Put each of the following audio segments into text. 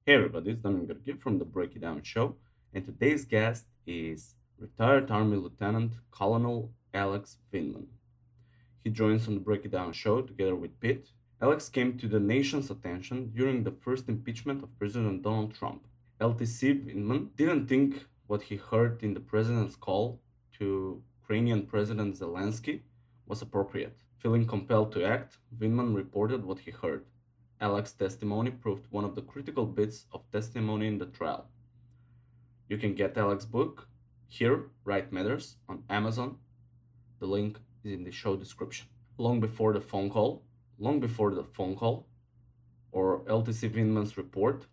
Hey everybody, it's Damian from the Break It Down Show, and today's guest is retired Army Lieutenant Colonel Alex Vindman. He joins on the Break It Down Show together with Pete. Alex came to the nation's attention during the first impeachment of President Donald Trump. LTC Vindman didn't think what he heard in the president's call to Ukrainian President Zelensky was appropriate. Feeling compelled to act, Vindman reported what he heard. Alex's testimony proved one of the critical bits of testimony in the trial. You can get Alex's book, Here, Right Matters, on Amazon. The link is in the show description. Long before the phone call, or LTC Vindman's report,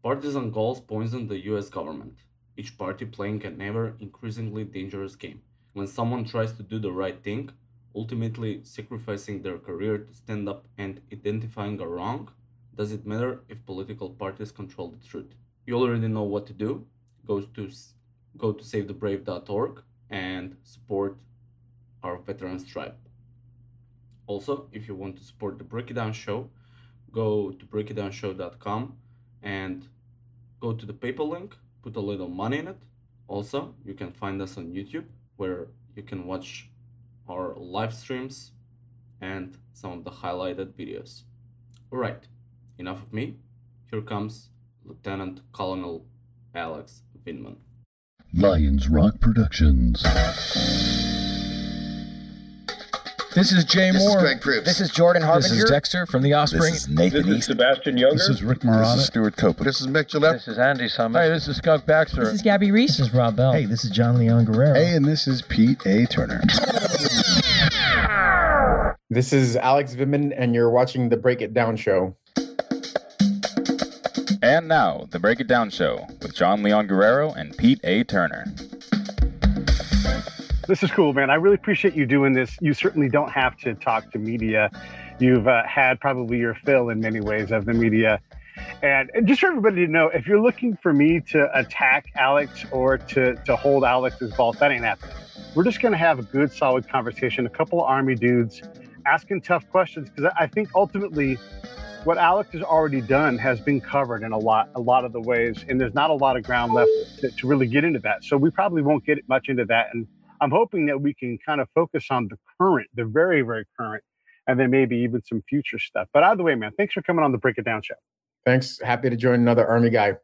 partisan goals poisoned the US government, each party playing an ever increasingly dangerous game. When someone tries to do the right thing, ultimately sacrificing their career to stand up and identifying a wrong, does it matter if political parties control the truth? You already know what to do. Go to savethebrave.org and support our veterans tribe. Also, if you want to support the Break It Down Show, go to breakitdownshow.com and go to the PayPal link, put a little money in it. Also, you can find us on YouTube, where you can watch our live streams and some of the highlighted videos. All right, enough of me. Here comes Lieutenant Colonel Alex Vindman. Lions Rock Productions. This is Jay This Moore. is Greg Proops. This is Jordan Harbinger. This is Dexter from The Offspring. This is Nathan This is East. Sebastian Younger. This is Rick Marotta. This is Stuart Copeland. This is Mick Gillette. This is Andy Summers. Hey, this is Skunk Baxter. This is Gabby Reese. This is Rob Bell. Hey, this is John Leon Guerrero. Hey, and this is Pete A. Turner. This is Alex Vindman, and you're watching the Break It Down Show. And now, the Break It Down Show with John Leon Guerrero and Pete A. Turner. This is cool, man. I really appreciate you doing this. You certainly don't have to talk to media. You've had probably your fill in many ways of the media. And just for everybody to know, if you're looking for me to attack Alex or to hold Alex's balls, that ain't happening. We're just going to have a good, solid conversation, a couple of Army dudes asking tough questions, because I think ultimately what Alex has already done has been covered in a lot of the ways, and there's not a lot of ground left to really get into that. So we probably won't get much into that. And I'm hoping that we can kind of focus on the current, the very, very current, and then maybe even some future stuff. But either way, man, thanks for coming on the Break It Down Show. Thanks. Happy to join another Army guy.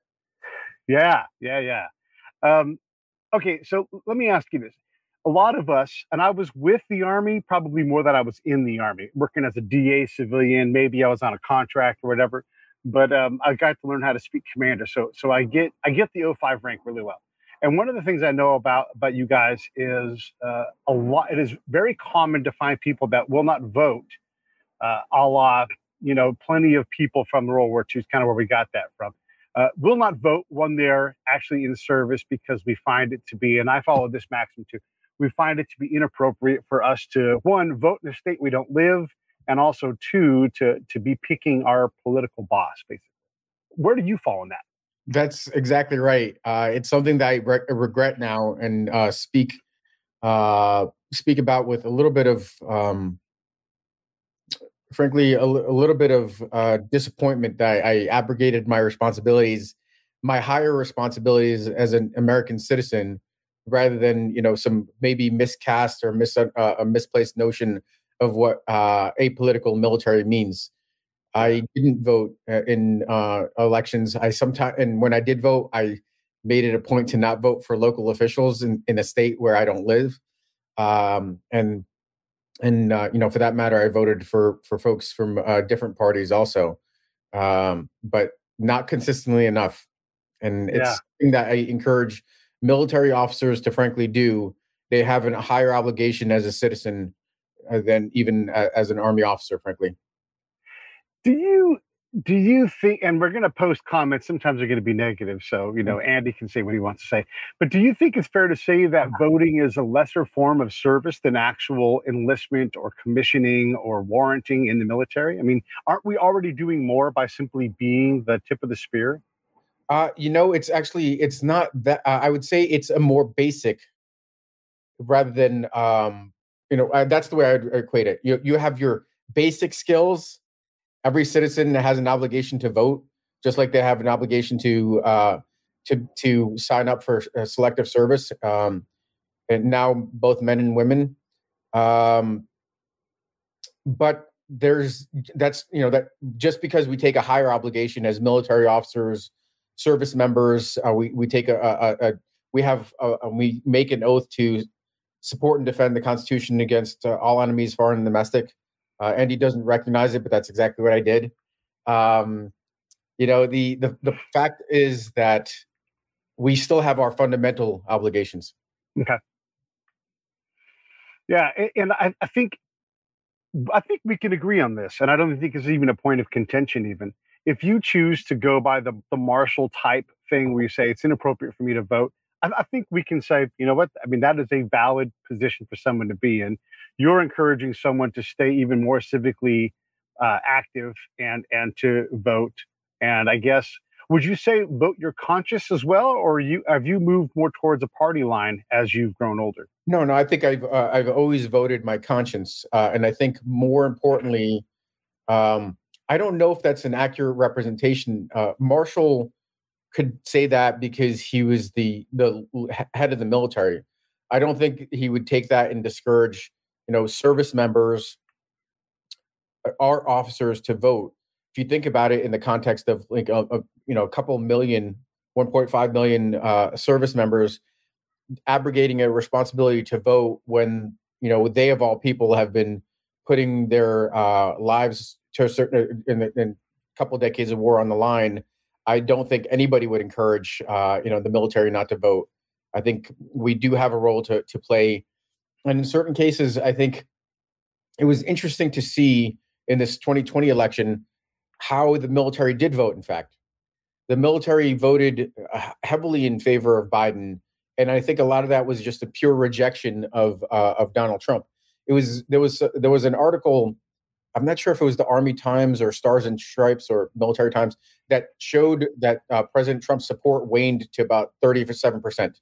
Yeah. Okay, so let me ask you this. A lot of us, and I was with the Army probably more than I was in the Army, working as a DA civilian. Maybe I was on a contract or whatever, but I got to learn how to speak commander. So I get the 05 rank really well. And one of the things I know about you guys is a lot. It is very common to find people that will not vote, a la, plenty of people from World War II is kind of where we got that from. Will not vote when they're actually in service, because we find it to be, and I follow this maxim too, we find it to be inappropriate for us to, one, vote in a state we don't live, and also two, to be picking our political boss, basically. Where do you fall in that? That's exactly right. It's something that I regret now and speak about with a little bit of, frankly, a little bit of disappointment that I abrogated my responsibilities, my higher responsibilities as an American citizen, rather than some maybe miscast or a misplaced notion of what apolitical military means. I didn't vote in elections. And when I did vote, I made it a point to not vote for local officials in a state where I don't live. And for that matter, I voted for folks from different parties also, but not consistently enough. And it's something that I encourage military officers to frankly do. They have a higher obligation as a citizen than even as an Army officer, frankly. Do you think, and we're going to post comments, sometimes they're going to be negative, so, Andy can say what he wants to say, but do you think it's fair to say that voting is a lesser form of service than actual enlistment or commissioning or warranting in the military? I mean, aren't we already doing more by simply being the tip of the spear? It's not that. I would say it's a more basic, rather than, that's the way I would equate it. You have your basic skills. Every citizen has an obligation to vote. just like they have an obligation to sign up for selective service, and now both men and women. But that just because we take a higher obligation as military officers, service members, we make an oath to support and defend the Constitution against all enemies, foreign and domestic. Andy doesn't recognize it, but that's exactly what I did. The fact is that we still have our fundamental obligations. Okay. Yeah, and I think we can agree on this, and I don't think it's even a point of contention. Even if you choose to go by the martial type thing, where you say it's inappropriate for me to vote, I think we can say, you know what? I mean, that is a valid position for someone to be in. You're encouraging someone to stay even more civically active and to vote. And I guess, would you say vote your conscience as well, or have you moved more towards a party line as you've grown older? No, I think I've always voted my conscience, and I think more importantly, I don't know if that's an accurate representation. Marshall could say that because he was the head of the military. I don't think he would take that and discourage, service members, our officers, to vote. If you think about it in the context of like a couple million, 1.5 million service members, abrogating a responsibility to vote when they of all people have been putting their lives to a certain in a couple decades of war on the line, I don't think anybody would encourage the military not to vote. I think we do have a role to play, and in certain cases, I think it was interesting to see in this 2020 election how the military did vote. In fact, the military voted heavily in favor of Biden. And I think a lot of that was just a pure rejection of Donald Trump. There was an article, I'm not sure if it was the Army Times or Stars and Stripes or Military Times, that showed that President Trump's support waned to about 37%,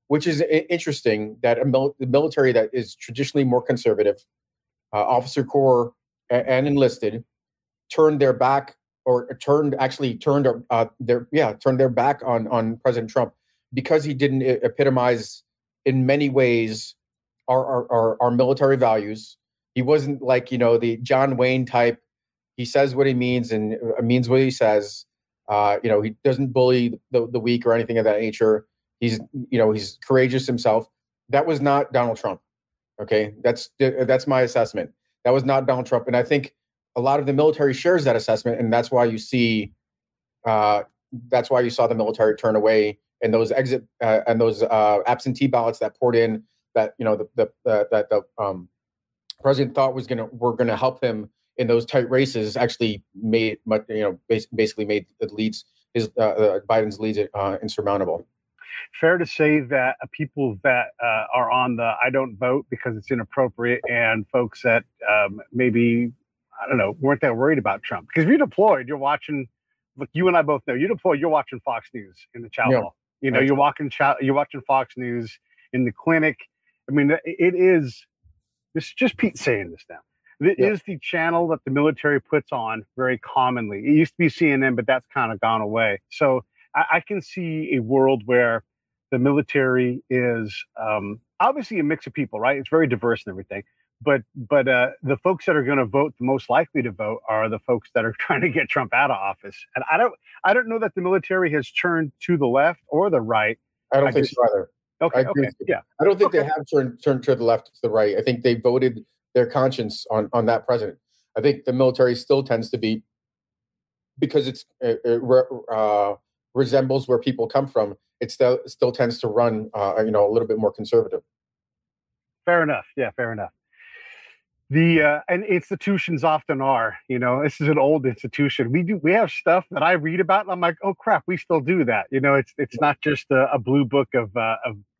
which is interesting. That the military that is traditionally more conservative, officer corps and enlisted, turned their back turned their back on President Trump, because he didn't epitomize in many ways our military values. He wasn't like, the John Wayne type. He says what he means and means what he says. He doesn't bully the weak or anything of that nature. He's courageous himself. That was not Donald Trump. Okay. That's my assessment. That was not Donald Trump. And I think a lot of the military shares that assessment. And that's why you saw the military turn away, and those absentee ballots that poured in, that the president thought were gonna help him in those tight races, actually basically made Biden's leads insurmountable. Fair to say that people that are on the I don't vote because it's inappropriate, and folks that maybe, I don't know, weren't that worried about Trump. Because if you're deployed, you're watching. Look, you and I both know you're deployed. You're watching Fox News in the chow hall. You're watching Fox News in the clinic. I mean, it is. This is just Pete saying this now. It is the channel that the military puts on very commonly. It used to be CNN, but that's kind of gone away. So I can see a world where the military is obviously a mix of people, right? It's very diverse and everything. But the folks that are going to vote, the most likely to vote, are the folks that are trying to get Trump out of office. And I don't know that the military has turned to the left or the right. I don't think so either. Okay. Yeah. I don't think they have turned to the left or to the right. I think they voted their conscience on that president. I think the military still tends to be, because it resembles where people come from. It still tends to run a little bit more conservative. Fair enough. Yeah, fair enough. And institutions often are, this is an old institution. We have stuff that I read about and I'm like, oh crap, we still do that. It's not just a blue book of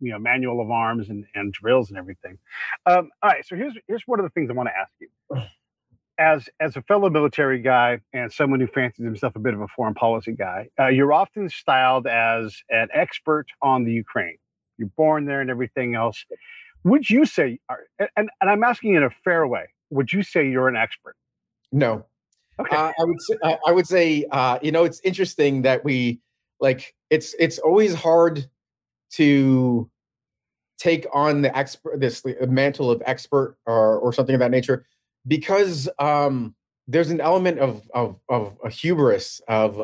manual of arms and drills and everything. All right. So here's one of the things I want to ask you. As a fellow military guy and someone who fancies himself a bit of a foreign policy guy, you're often styled as an expert on the Ukraine. You're born there and everything else. Would you say, and I'm asking in a fair way, would you say you're an expert? No. Okay. I would say, it's interesting that we it's always hard to take on this mantle of expert or something of that nature, because there's an element of a hubris of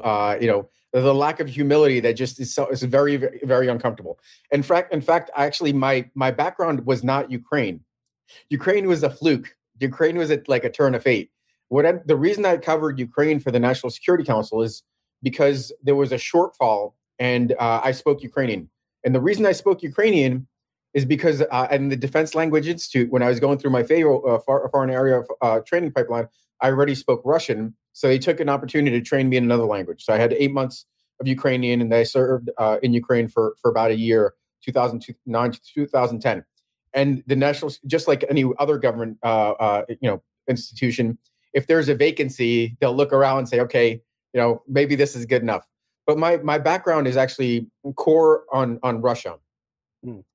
the lack of humility that just is very, very, very uncomfortable. In fact, actually, my background was not Ukraine. Ukraine was a fluke. Ukraine was like a turn of fate. The reason I covered Ukraine for the National Security Council is because there was a shortfall, and I spoke Ukrainian. And the reason I spoke Ukrainian is because in the Defense Language Institute, when I was going through my foreign area training pipeline, I already spoke Russian. So they took an opportunity to train me in another language. So I had 8 months of Ukrainian, and I served in Ukraine for about a year, 2009 to 2010. And the national, just like any other government, institution, if there's a vacancy, they'll look around and say, okay, maybe this is good enough. But my background is actually core on Russia.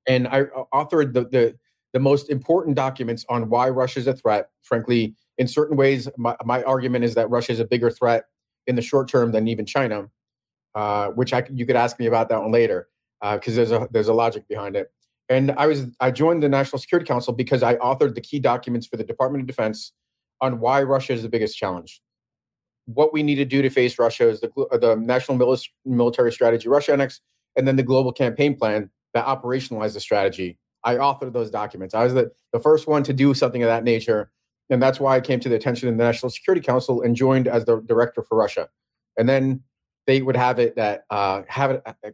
And I authored the most important documents on why Russia is a threat. Frankly, in certain ways, my argument is that Russia is a bigger threat in the short term than even China, which you could ask me about that one later, because there's a logic behind it. And I joined the National Security Council because I authored the key documents for the Department of Defense on why Russia is the biggest challenge. What we need to do to face Russia is the National Military Strategy, Russia Annex, and then the Global Campaign Plan that operationalized the strategy. I authored those documents. I was the first one to do something of that nature. And that's why I came to the attention of the National Security Council and joined as the director for Russia. And then they would have it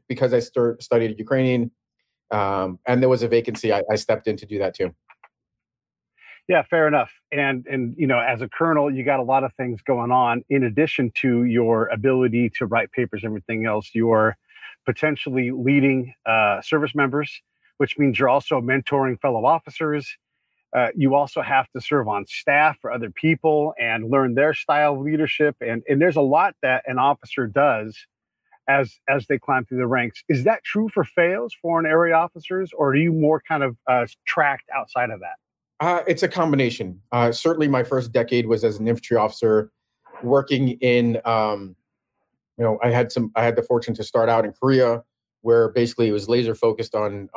because I studied Ukrainian, and there was a vacancy, I stepped in to do that too. Yeah, fair enough. And as a colonel, you got a lot of things going on. In addition to your ability to write papers, everything else, you're potentially leading service members, which means you're also mentoring fellow officers. You also have to serve on staff for other people and learn their style of leadership. And there's a lot that an officer does as they climb through the ranks. Is that true for FAOs, foreign area officers, or are you more kind of tracked outside of that? It's a combination. Certainly my first decade was as an infantry officer working in, I had the fortune to start out in Korea, where basically it was laser focused on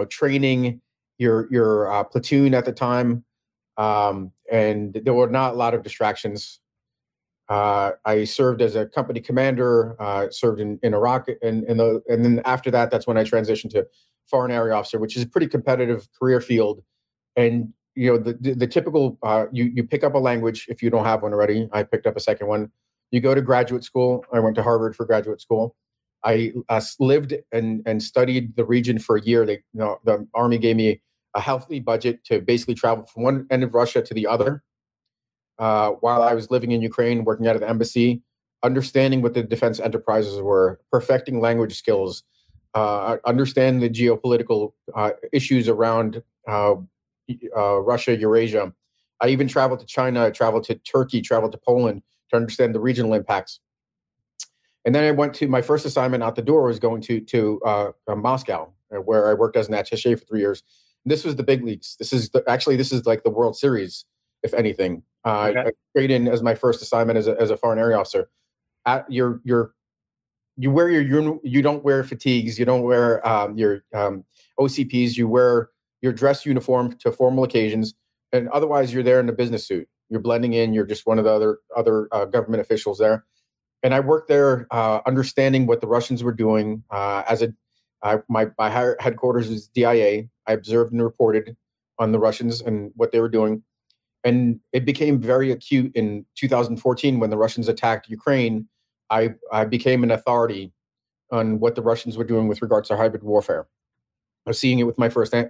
training your platoon at the time. And there were not a lot of distractions. I served as a company commander, served in Iraq, and then after that, that's when I transitioned to foreign area officer, which is a pretty competitive career field. And the typical you pick up a language if you don't have one already. I picked up a second one. You go to graduate school. I went to Harvard for graduate school. I lived and studied the region for a year. The Army gave me a healthy budget to basically travel from one end of Russia to the other. While I was living in Ukraine, working out of the embassy, understanding what the defense enterprises were, perfecting language skills, understand the geopolitical issues around Russia, Eurasia. I even traveled to China, I traveled to Turkey, traveled to Poland to understand the regional impacts. And then I went to my first assignment out the door was going to Moscow, where I worked as an attaché for 3 years. And this was the big leagues. This is like the World Series, if anything. Okay. I stayed in as my first assignment as a foreign area officer. You wear you don't wear fatigues. You don't wear your OCPs. You wear your dress uniform to formal occasions, and otherwise you're there in a business suit. You're blending in. You're just one of the other government officials there. And I worked there, understanding what the Russians were doing. My headquarters is DIA. I observed and reported on the Russians and what they were doing. And it became very acute in 2014 when the Russians attacked Ukraine. I became an authority on what the Russians were doing with regards to hybrid warfare. I was seeing it with my firsthand.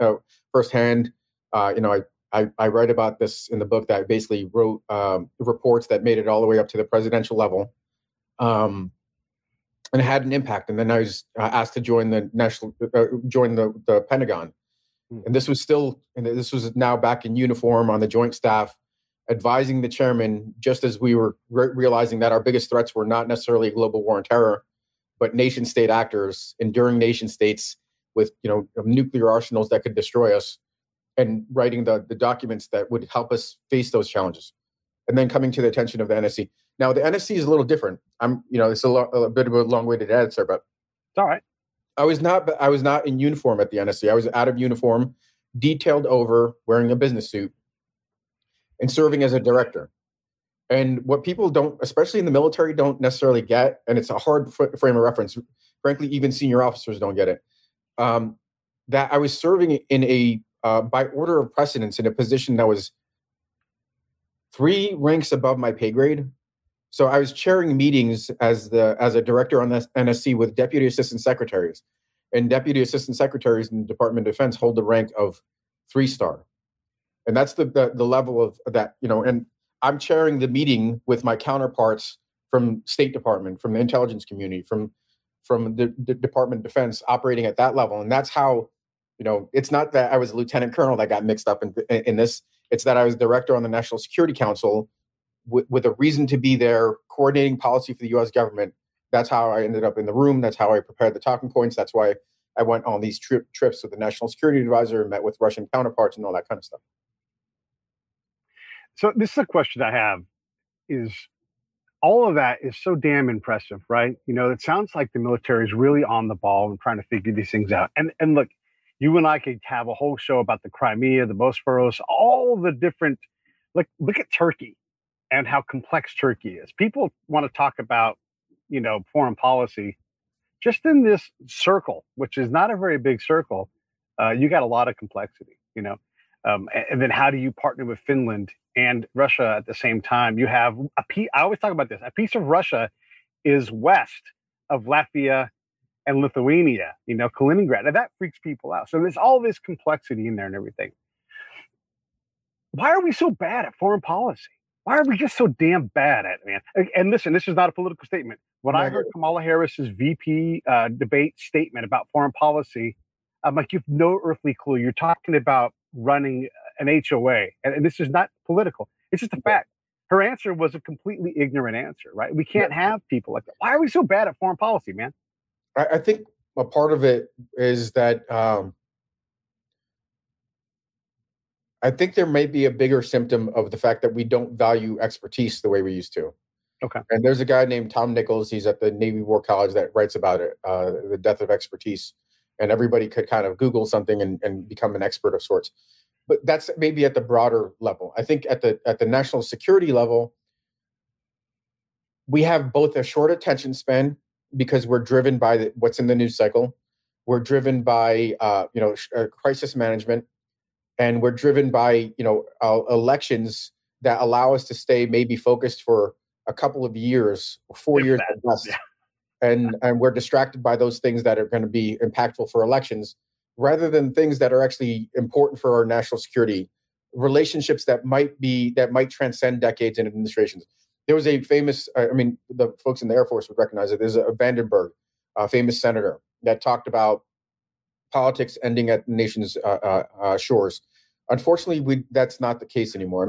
I write about this in the book that I basically wrote reports that made it all the way up to the presidential level, and it had an impact. And then I was asked to join the Pentagon. And this was now back in uniform on the joint staff, advising the chairman, just as we were realizing that our biggest threats were not necessarily global war and terror, but nation state actors, enduring nation states with nuclear arsenals that could destroy us. and writing the documents that would help us face those challenges, and then coming to the attention of the NSC. Now, the NSC is a little different. It's a bit of a long-winded answer, but It's all right. I was not in uniform at the NSC. I was out of uniform, detailed over, wearing a business suit, and serving as a director. And what people don't, especially in the military, don't necessarily get, and it's a hard frame of reference. Frankly, even senior officers don't get it. That I was serving in a by order of precedence in a position that was 3 ranks above my pay grade. So I was chairing meetings as a director on the NSC with deputy assistant secretaries, and deputy assistant secretaries in the Department of Defense hold the rank of 3-star, and that's the level of that. And I'm chairing the meeting with my counterparts from State Department, from the intelligence community, from the Department of Defense, operating at that level. And that's how, it's not that I was a lieutenant colonel that got mixed up in this. It's that I was director on the National Security Council with a reason to be there, coordinating policy for the U.S. government. That's how I ended up in the room. That's how I prepared the talking points. That's why I went on these trips with the National Security Advisor and met with Russian counterparts and all that kind of stuff. So this is a question I have, is all of that is so damn impressive, right? It sounds like the military is really on the ball and trying to figure these things out. And look, you and I could have a whole show about the Crimea, the Bosphorus, all the different, look at Turkey and how complex Turkey is. People want to talk about, foreign policy. Just in this circle, which is not a very big circle, you got a lot of complexity, and then how do you partner with Finland and Russia at the same time? You have I always talk about this. A piece of Russia is west of Latvia and Lithuania, Kaliningrad. And that freaks people out. So there's all this complexity in there and everything. Why are we so bad at foreign policy? Why are we just so damn bad at it, man? And listen, this is not a political statement. When I heard Kamala Harris's VP debate statement about foreign policy, I'm like, you have no earthly clue. You're talking about running an HOA. And this is not political. It's just a fact. Her answer was a completely ignorant answer, right? We can't have people like that. Why are we so bad at foreign policy, man? I think a part of it is that I think there may be a bigger symptom of the fact that we don't value expertise the way we used to. Okay. And there's a guy named Tom Nichols. He's at the Navy War College that writes about it, the death of expertise. And everybody could kind of Google something and become an expert of sorts. But that's maybe at the broader level. I think at the national security level, we have both a short attention span because we're driven by what's in the news cycle. We're driven by crisis management, and we're driven by elections that allow us to stay maybe focused for a couple of years, 4 years at best. Yeah. And we're distracted by those things that are going to be impactful for elections, rather than things that are actually important for our national security, relationships that might transcend decades and administrations. There was a famous, the folks in the Air Force would recognize it. There's a Vandenberg, a famous senator, that talked about politics ending at the nation's shores. Unfortunately, that's not the case anymore.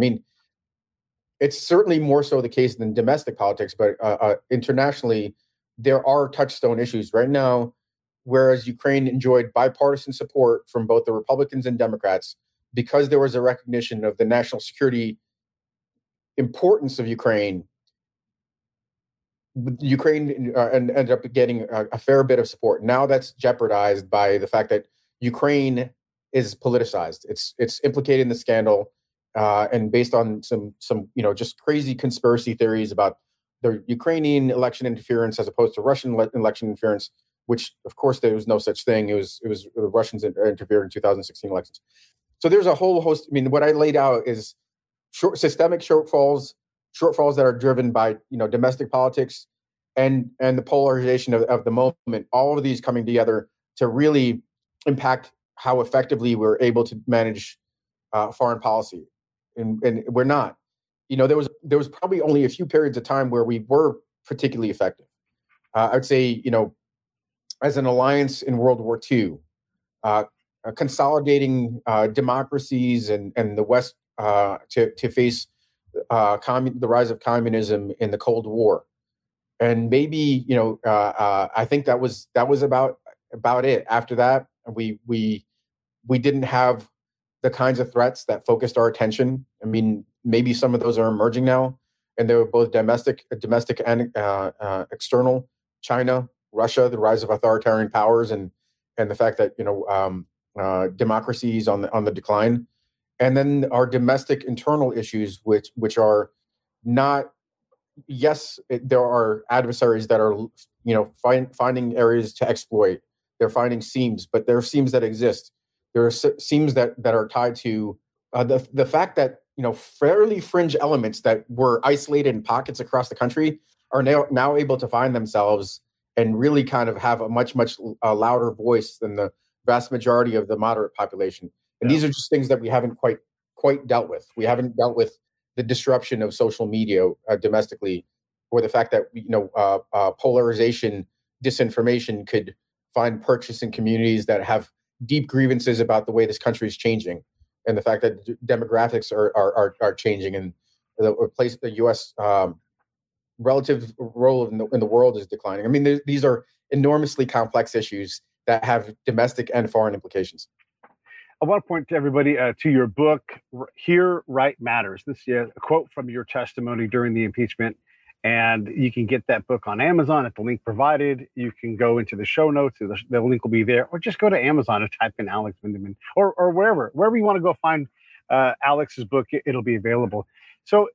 It's certainly more so the case than domestic politics, but internationally, there are touchstone issues right now. Whereas Ukraine enjoyed bipartisan support from both the Republicans and Democrats because there was a recognition of the national security importance of Ukraine. Ukraine ended up getting a fair bit of support. Now that's jeopardized by the fact that Ukraine is politicized. It's implicated in the scandal, and based on some just crazy conspiracy theories about the Ukrainian election interference as opposed to Russian election interference, which of course there was no such thing. It was the Russians interfered in 2016 elections. So there's a whole host. What I laid out is systemic shortfalls that are driven by domestic politics and the polarization of the moment. All of these coming together to really impact how effectively we're able to manage foreign policy, and we're not. There was probably only a few periods of time where we were particularly effective. I'd say as an alliance in World War II, consolidating democracies and the West to face the rise of communism in the Cold War, and maybe I think that was about it. After that, we didn't have the kinds of threats that focused our attention. I mean, maybe some of those are emerging now, and they were both domestic and external. China, Russia, the rise of authoritarian powers, and the fact that democracies on the decline, and then our domestic internal issues, which are not. Yes, there are adversaries that are finding areas to exploit. They're finding seams, but there are seams that exist. There are seams that are tied to the fact that fairly fringe elements that were isolated in pockets across the country are now able to find themselves and really kind of have a much louder voice than the vast majority of the moderate population. And these are just things that we haven't quite dealt with. We haven't dealt with the disruption of social media domestically, or the fact that polarization, disinformation could find purchase in communities that have deep grievances about the way this country is changing, and the fact that demographics are changing, and the U.S. Relative role in the world is declining. I mean, these are enormously complex issues that have domestic and foreign implications. I want to point to everybody to your book, Here Right Matters. This is a quote from your testimony during the impeachment, and you can get that book on Amazon at the link provided. You can go into the show notes, the link will be there, or just go to Amazon and type in Alex Vindman, or wherever you want to go find Alex's book, it'll be available. So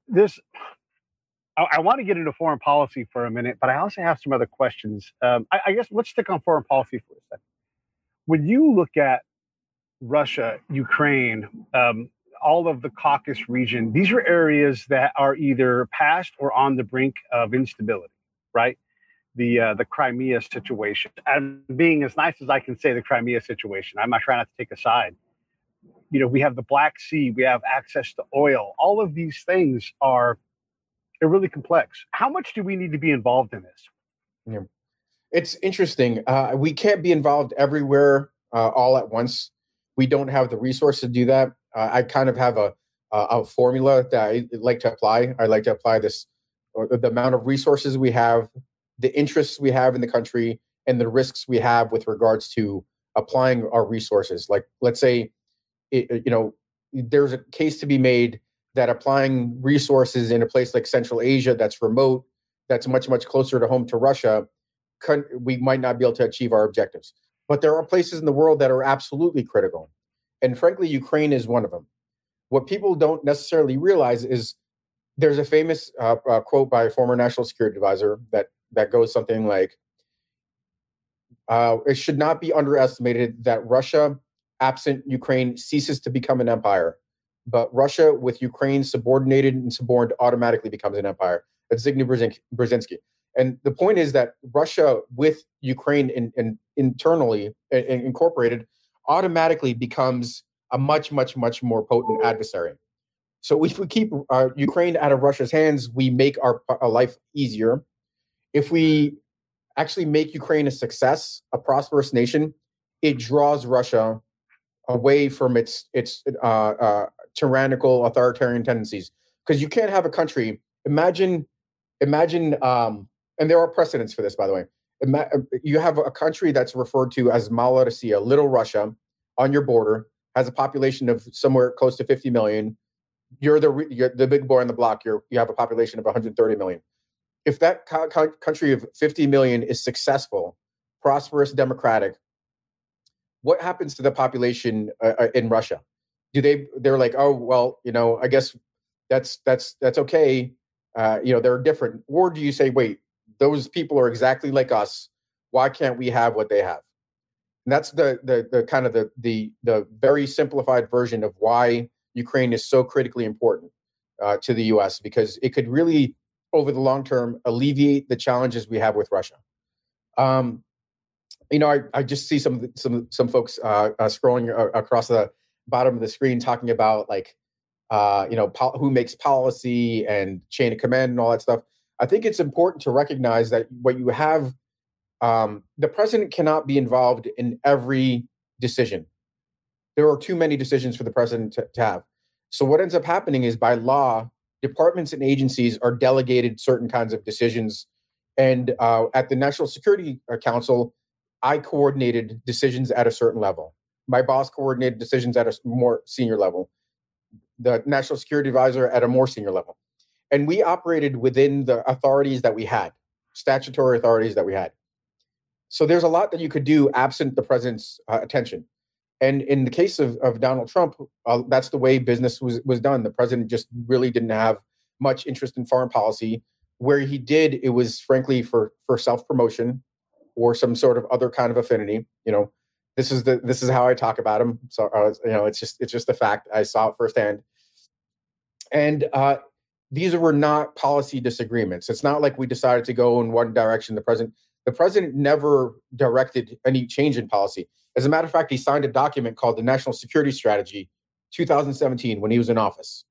I want to get into foreign policy for a minute, but I also have some other questions. I guess let's stick on foreign policy for a second. When you look at Russia, Ukraine, all of the Caucasus region, these are areas that are either past or on the brink of instability, right? The Crimea situation. And being as nice as I can say the Crimea situation, I'm not trying not to take a side. We have the Black Sea, we have access to oil. All of these things are really complex. How much do we need to be involved in this? Yeah. It's interesting. We can't be involved everywhere all at once. We don't have the resources to do that. I kind of have a formula that I like to apply. I like to apply this, or the amount of resources we have, the interests we have in the country, and the risks we have with regards to applying our resources. Like, let's say, there's a case to be made that applying resources in a place like Central Asia that's remote, that's much closer to home to Russia, we might not be able to achieve our objectives. But there are places in the world that are absolutely critical. And frankly, Ukraine is one of them. What people don't necessarily realize is there's a famous quote by a former national security advisor that goes something like, it should not be underestimated that Russia, absent Ukraine, ceases to become an empire. But Russia, with Ukraine subordinated and suborned, automatically becomes an empire. That's Zbigniew Brzezinski. And the point is that Russia, with Ukraine internally incorporated, automatically becomes a much more potent adversary. So if we keep Ukraine out of Russia's hands, we make our life easier. If we actually make Ukraine a success, a prosperous nation, it draws Russia away from its tyrannical, authoritarian tendencies. Because you can't have a country. Imagine, and there are precedents for this, by the way. You have a country that's referred to as Malorossiya, Little Russia, on your border, has a population of somewhere close to 50 million. You're the big boy on the block. You have a population of 130 million. If that country of 50 million is successful, prosperous, democratic, what happens to the population in Russia? They're like, oh, well, I guess that's okay. They're different. Or do you say, wait, those people are exactly like us. Why can't we have what they have? And that's the kind of the very simplified version of why Ukraine is so critically important to the U.S., because it could really, over the long term, alleviate the challenges we have with Russia. I just see some folks scrolling across the bottom of the screen talking about who makes policy and chain of command and all that stuff. I think it's important to recognize that what you have, the president cannot be involved in every decision. There are too many decisions for the president to have. So what ends up happening is, by law, departments and agencies are delegated certain kinds of decisions. And at the National Security Council, I coordinated decisions at a certain level. my boss coordinated decisions at a more senior level, the national security advisor at a more senior level. And we operated within the authorities that we had, statutory authorities that we had. So there's a lot that you could do absent the president's attention. And in the case of Donald Trump, that's the way business was done. The president just really didn't have much interest in foreign policy. Where he did, it was frankly for self-promotion or some sort of other kind of affinity. This is how I talk about him. So it's just a fact. I saw it firsthand. And these were not policy disagreements. It's not like we decided to go in one direction. The president never directed any change in policy. As a matter of fact, he signed a document called the National Security Strategy 2017 when he was in office.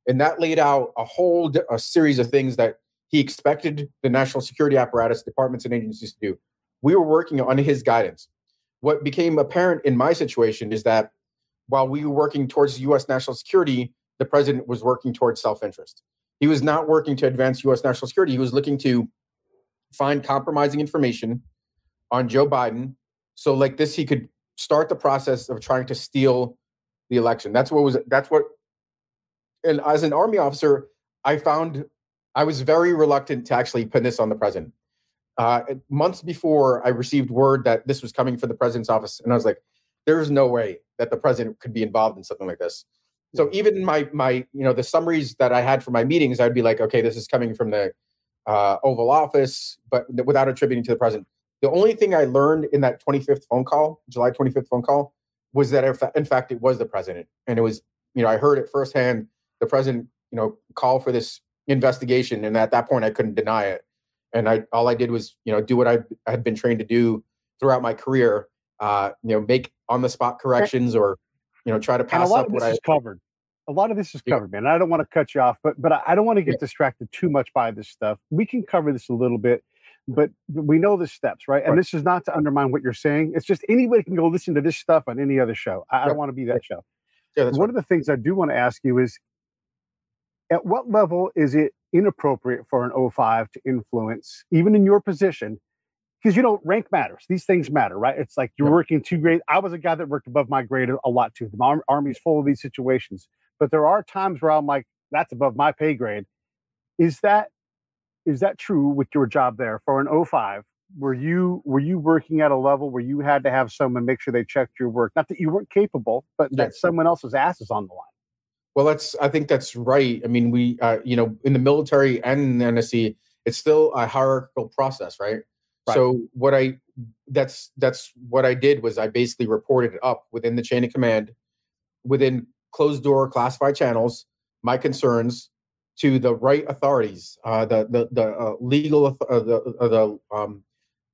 And that laid out a series of things that he expected the national security apparatus, departments and agencies to do. We were working on his guidance. What became apparent in my situation is that while we were working towards U.S. national security, the president was working towards self-interest. He was not working to advance U.S. national security. He was looking to find compromising information on Joe Biden. So like this, he could start the process of trying to steal the election. And as an Army officer, I found I was very reluctant to actually pin this on the president. Months before I received word that this was coming from the president's office, and I was like, there's no way that the president could be involved in something like this. So even my the summaries that I had for my meetings, I'd be like, okay, this is coming from the Oval Office, but without attributing to the president. The only thing I learned in that July 25th phone call, was that in fact it was the president, and it was I heard it firsthand. The president call for this investigation, and at that point I couldn't deny it. And all I did was do what I had been trained to do throughout my career. Make on the spot corrections or try to pass up what I covered. A lot of this is covered, man. I don't want to cut you off, but I don't want to get distracted too much by this stuff. We can cover this a little bit, but we know the steps, right? And this is not to undermine what you're saying. It's just anybody can go listen to this stuff on any other show. I don't want to be that show. Yeah, One of the things I do want to ask you is, at what level is it inappropriate for an O5 to influence, even in your position? Because rank matters. These things matter, right? It's like you're working 2 grades. I was a guy that worked above my grade a lot too. The Army's full of these situations, but there are times where I'm like, that's above my pay grade. Is that true with your job there for an O5? Were you working at a level where you had to have someone make sure they checked your work? Not that you weren't capable, but that someone else's ass is on the line. Well, I think that's right. I mean, we, in the military and in the NSC, it's still a hierarchical process, right? So that's what I did was I basically reported up within the chain of command, within closed door classified channels, my concerns to the right authorities, the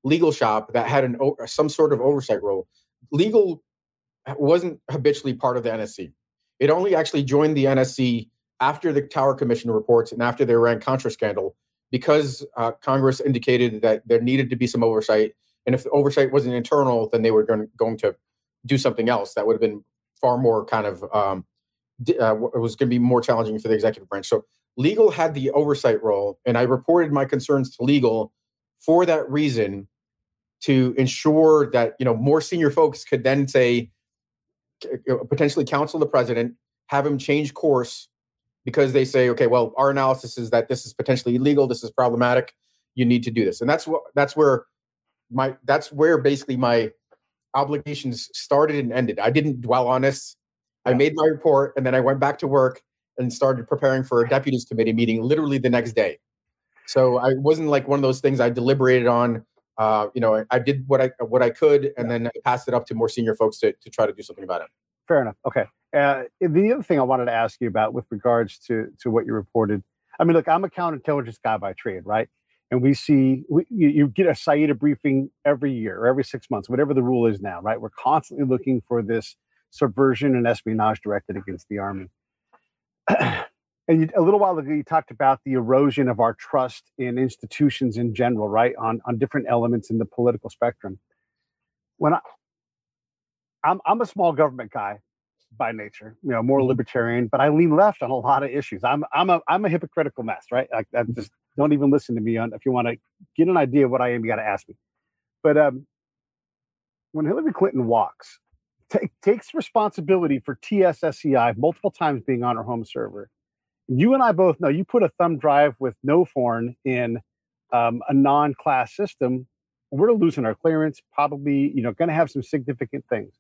legal shop that had some sort of oversight role. Legal wasn't habitually part of the NSC. It only actually joined the NSC after the Tower Commission reports and after the Iran-Contra scandal, because Congress indicated that there needed to be some oversight. And if the oversight wasn't internal, then they were going to do something else that would have been far more kind of, it was going to be more challenging for the executive branch. So legal had the oversight role, and I reported my concerns to legal for that reason, to ensure that more senior folks could then say, potentially counsel the president, have him change course, because they say, okay, well, our analysis is that this is potentially illegal, this is problematic, you need to do this. And that's where basically my obligations started and ended. I didn't dwell on this. I made my report, and then I went back to work and started preparing for a deputies committee meeting literally the next day. So I wasn't like one of those things I deliberated on. I did what I could, and then I passed it up to more senior folks to try to do something about it. Fair enough. Okay. The other thing I wanted to ask you about with regards to what you reported, I mean, look, I'm a counterintelligence guy by trade, right? And you get a SAIDA briefing every year or every 6 months, whatever the rule is now, right? We're constantly looking for this subversion and espionage directed against the Army. And a little while ago, you talked about the erosion of our trust in institutions in general, right? On different elements in the political spectrum. When I'm a small government guy by nature, more libertarian, but I lean left on a lot of issues. I'm a hypocritical mess, right? Like, just don't even listen to me if you want to get an idea of what I am, you got to ask me. But when Hillary Clinton walks takes responsibility for TSSCI multiple times being on our home server. You and I both know you put a thumb drive with no foreign in a non-class system, we're losing our clearance, probably, going to have some significant things.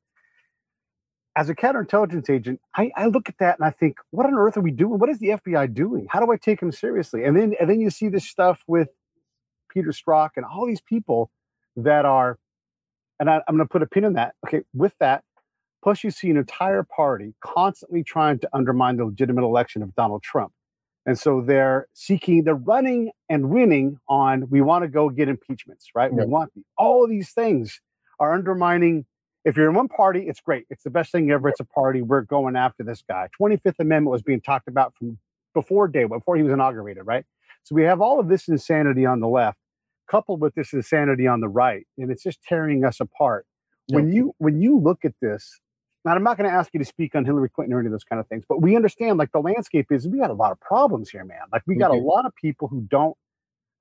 As a counterintelligence agent, I look at that and I think, what on earth are we doing? What is the FBI doing? How do I take them seriously? And then you see this stuff with Peter Strzok and all these people that are, and I'm going to put a pin in that. Okay, with that, plus you see an entire party constantly trying to undermine the legitimate election of Donald Trump. And so they're running and winning on, we want to go get impeachments, right? Yeah. All of these things are undermining. If you're in one party, it's great. It's the best thing ever. It's a party. We're going after this guy. 25th Amendment was being talked about from before he was inaugurated, right? So we have all of this insanity on the left, coupled with this insanity on the right, and it's just tearing us apart. Yeah. When you look at this, and I'm not going to ask you to speak on Hillary Clinton or any of those kind of things, but we understand, like, the landscape is, we got a lot of problems here, man. Like, we got a lot of people who don't.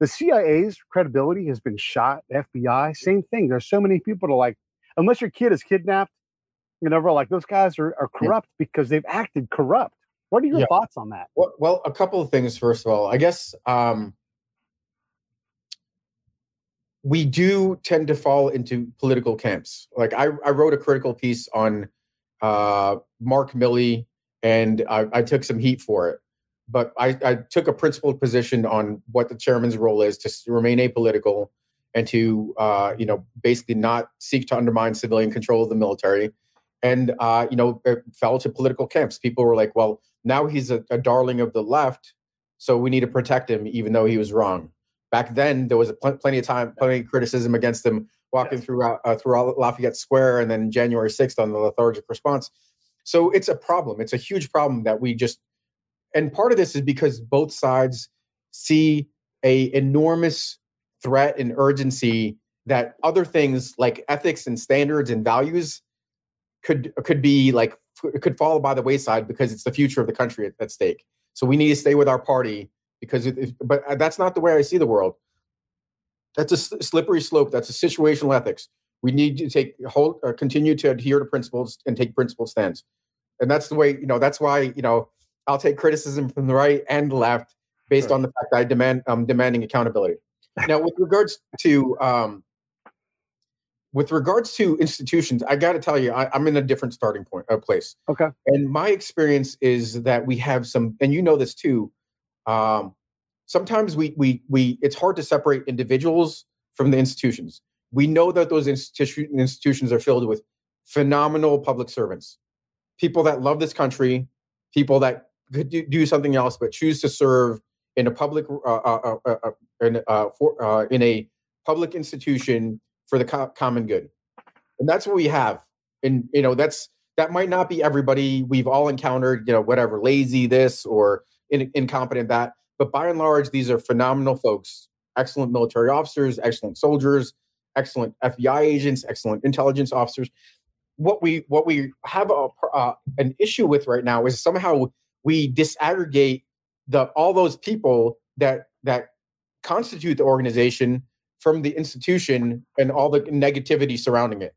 The CIA's credibility has been shot. FBI, same thing. There's so many people to, like, unless your kid is kidnapped, we're like, those guys are corrupt because they've acted corrupt. What are your thoughts on that? Well, a couple of things. First of all, I guess we do tend to fall into political camps. Like, I wrote a critical piece on Mark Milley, and I took some heat for it. But I took a principled position on what the chairman's role is, to remain apolitical and to, basically not seek to undermine civilian control of the military. And, it fell to political camps. People were like, well, now he's a darling of the left, so we need to protect him, even though he was wrong. Back then, there was plenty of criticism against him walking through Lafayette Square, and then January 6th on the lethargic response. So it's a problem. It's a huge problem that and part of this is because both sides see a enormous threat and urgency that other things like ethics and standards and values could fall by the wayside, because it's the future of the country at stake. So we need to stay with our party, but that's not the way I see the world. That's a slippery slope. That's a situational ethics. We need to continue to adhere to principles and take principled stands. And that's the way, that's why, I'll take criticism from the right and the left based on the fact that I'm demanding accountability. Now, with regards to institutions, I got to tell you, I'm in a different starting place. Okay. And my experience is that we have some, and you know this too. Sometimes it's hard to separate individuals from the institutions. We know that those institutions are filled with phenomenal public servants, people that love this country, people that could do something else but choose to serve in a public in a public institution for the common good. And that's what we have. And that might not be everybody. We've all encountered, whatever, lazy this or incompetent that. But by and large, these are phenomenal folks, excellent military officers, excellent soldiers, excellent FBI agents, excellent intelligence officers. What we have an issue with right now is somehow we disaggregate all those people that constitute the organization from the institution and all the negativity surrounding it.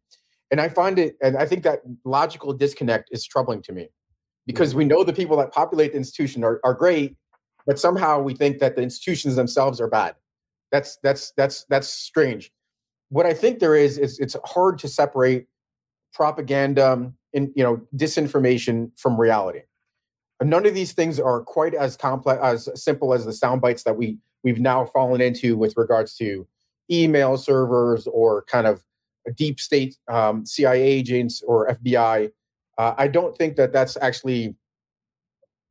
And I think that logical disconnect is troubling to me, because we know the people that populate the institution are great, but somehow we think that the institutions themselves are bad. That's strange. What I think there is it's hard to separate propaganda and disinformation from reality. And none of these things are quite as complex, as simple as the sound bites that we've now fallen into with regards to email servers or kind of deep state CIA agents or FBI. I don't think that's actually.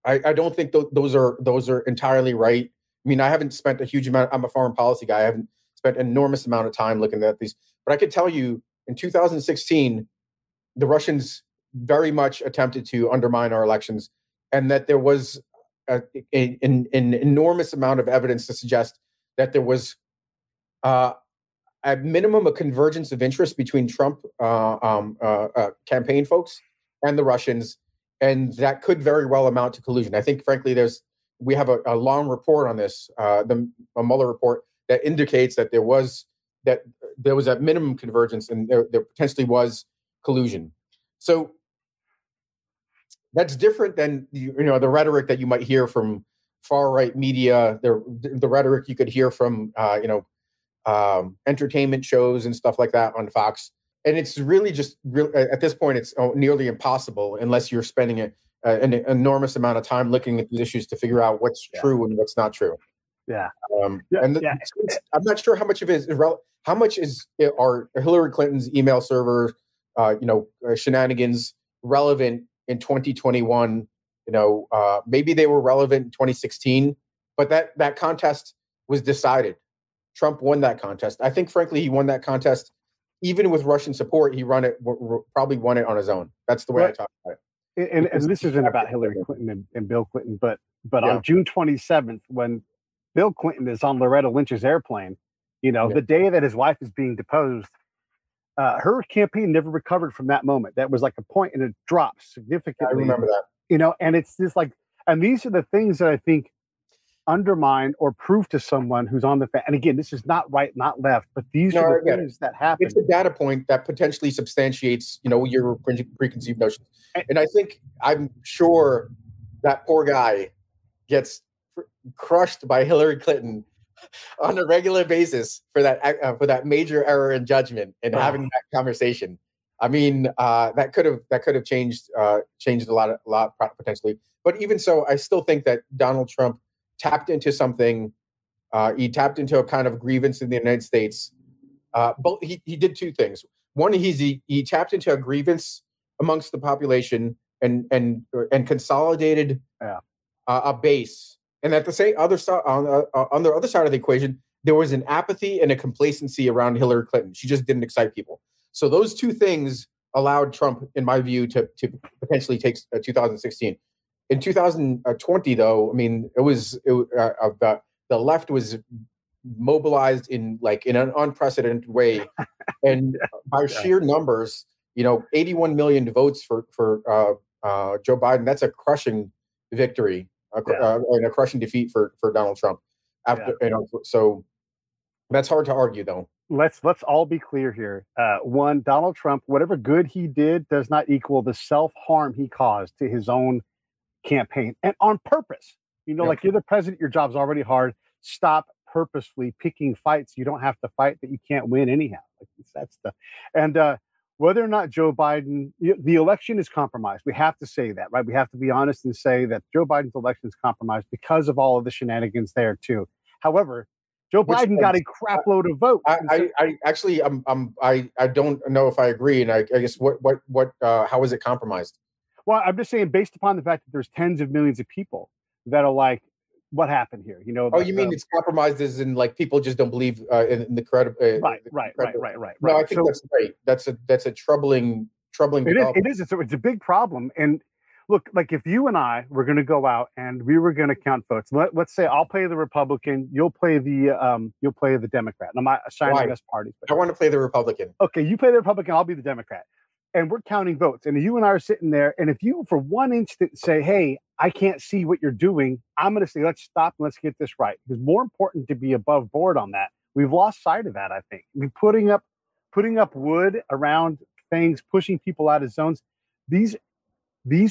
I don't think those are entirely right. I mean, I haven't spent a huge amount. I'm a foreign policy guy. I haven't spent an enormous amount of time looking at these, but I could tell you, in 2016, the Russians very much attempted to undermine our elections, and that there was an enormous amount of evidence to suggest that there was, at minimum, a convergence of interest between Trump campaign folks and the Russians, and that could very well amount to collusion. I think, frankly, we have a long report on this, a Mueller report, that indicates that there was at minimum convergence, and there potentially was collusion. So that's different than the rhetoric that you might hear from far right media, the rhetoric you could hear from entertainment shows and stuff like that on Fox. And it's really just at this point, it's nearly impossible unless you're spending an enormous amount of time looking at these issues to figure out what's true and what's not true. Yeah. I'm not sure how much of it is how much are Hillary Clinton's email server, shenanigans relevant in 2021. Maybe they were relevant in 2016, but that contest was decided. Trump won that contest. I think, frankly, he won that contest even with Russian support. He probably won it on his own. That's the way I talk about it. And this isn't about Hillary Clinton and Bill Clinton, but on June 27th, when Bill Clinton is on Loretta Lynch's airplane, the day that his wife is being deposed, her campaign never recovered from that moment. That was like a point, and it dropped significantly. I remember that. And it's just like, and these are the things that I think undermine or prove to someone who's on the fence. And again, this is not right, not left, but these are the things that happen. It's a data point that potentially substantiates, your preconceived notions. And I think, I'm sure that poor guy gets crushed by Hillary Clinton on a regular basis for that major error in judgment and having that conversation. I mean, that could have changed a lot potentially. But even so, I still think that Donald Trump tapped into something. He tapped into a kind of grievance in the United States. But he did two things. One, he tapped into a grievance amongst the population and consolidated a base. And at the same other side, on the other side of the equation, there was an apathy and a complacency around Hillary Clinton. She just didn't excite people. So those two things allowed Trump, in my view, to potentially take 2016. In 2020, though, I mean, the left was mobilized in an unprecedented way, and by sheer numbers, 81 million votes for Joe Biden. That's a crushing victory. And a crushing defeat for Donald Trump. So that's hard to argue, though. Let's all be clear here. One, Donald Trump, whatever good he did, does not equal the self-harm he caused to his own campaign, and on purpose. Like, you're the president, your job's already hard. Stop purposefully picking fights you don't have to fight that you can't win anyhow. Whether or not Joe Biden, the election is compromised. We have to say that, right? We have to be honest and say that Joe Biden's election is compromised because of all of the shenanigans there too. However, Joe Biden got a crap load of votes. I don't know if I agree. And I guess how is it compromised? Well, I'm just saying, based upon the fact that there's tens of millions of people that are like, what happened here? You mean it's compromised as in people just don't believe in the credibility? Right. No, I think that's right. That's a troubling. It is. It's a big problem. And look, if you and I were going to go out and we were going to count votes, let's say I'll play the Republican, you'll play the Democrat. And I'm not assigning us parties. I want to play the Republican. Okay, you play the Republican, I'll be the Democrat. And we're counting votes. And you and I are sitting there. And if you, for one instant, say, hey, I can't see what you're doing, I'm going to say, let's stop and let's get this right. It's more important to be above board on that. We've lost sight of that, I think. Putting up wood around things, pushing people out of zones. These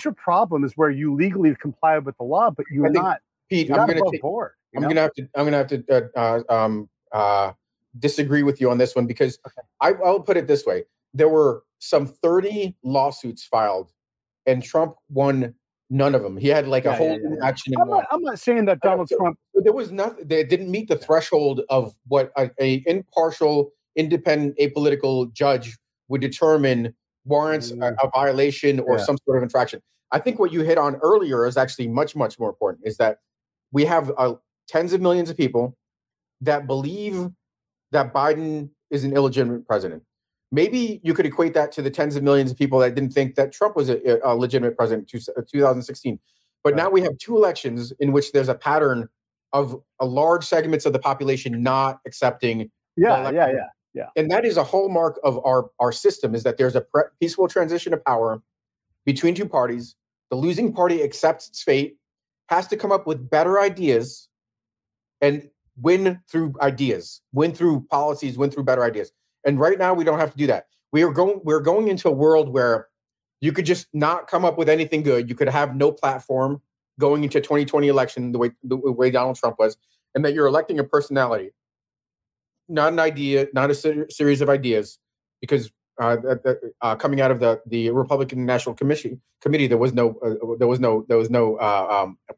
are problems where you legally comply with the law, but you're not. Pete, I'm going to have to disagree with you on this one, because I'll put it this way. There were some 30 lawsuits filed, and Trump won none of them. He had a whole action. I'm not saying that Donald Trump. There was nothing. They didn't meet the threshold of what a impartial, independent, apolitical judge would determine warrants a violation or some sort of infraction. I think what you hit on earlier is actually much, much more important. Is that we have tens of millions of people that believe that Biden is an illegitimate president. Maybe you could equate that to the tens of millions of people that didn't think that Trump was a legitimate president in 2016. But now we have two elections in which there's a pattern of a large segments of the population not accepting. And that is a hallmark of our system, is that there's a peaceful transition of power between two parties. The losing party accepts its fate, has to come up with better ideas, and win through ideas, win through policies, win through better ideas. And right now, we don't have to do that. We're going into a world where You could just not come up with anything good. You could have no platform going into 2020 election the way Donald Trump was, and that you're electing a personality, not an idea, not a series of ideas, because coming out of the Republican National Committee, there was no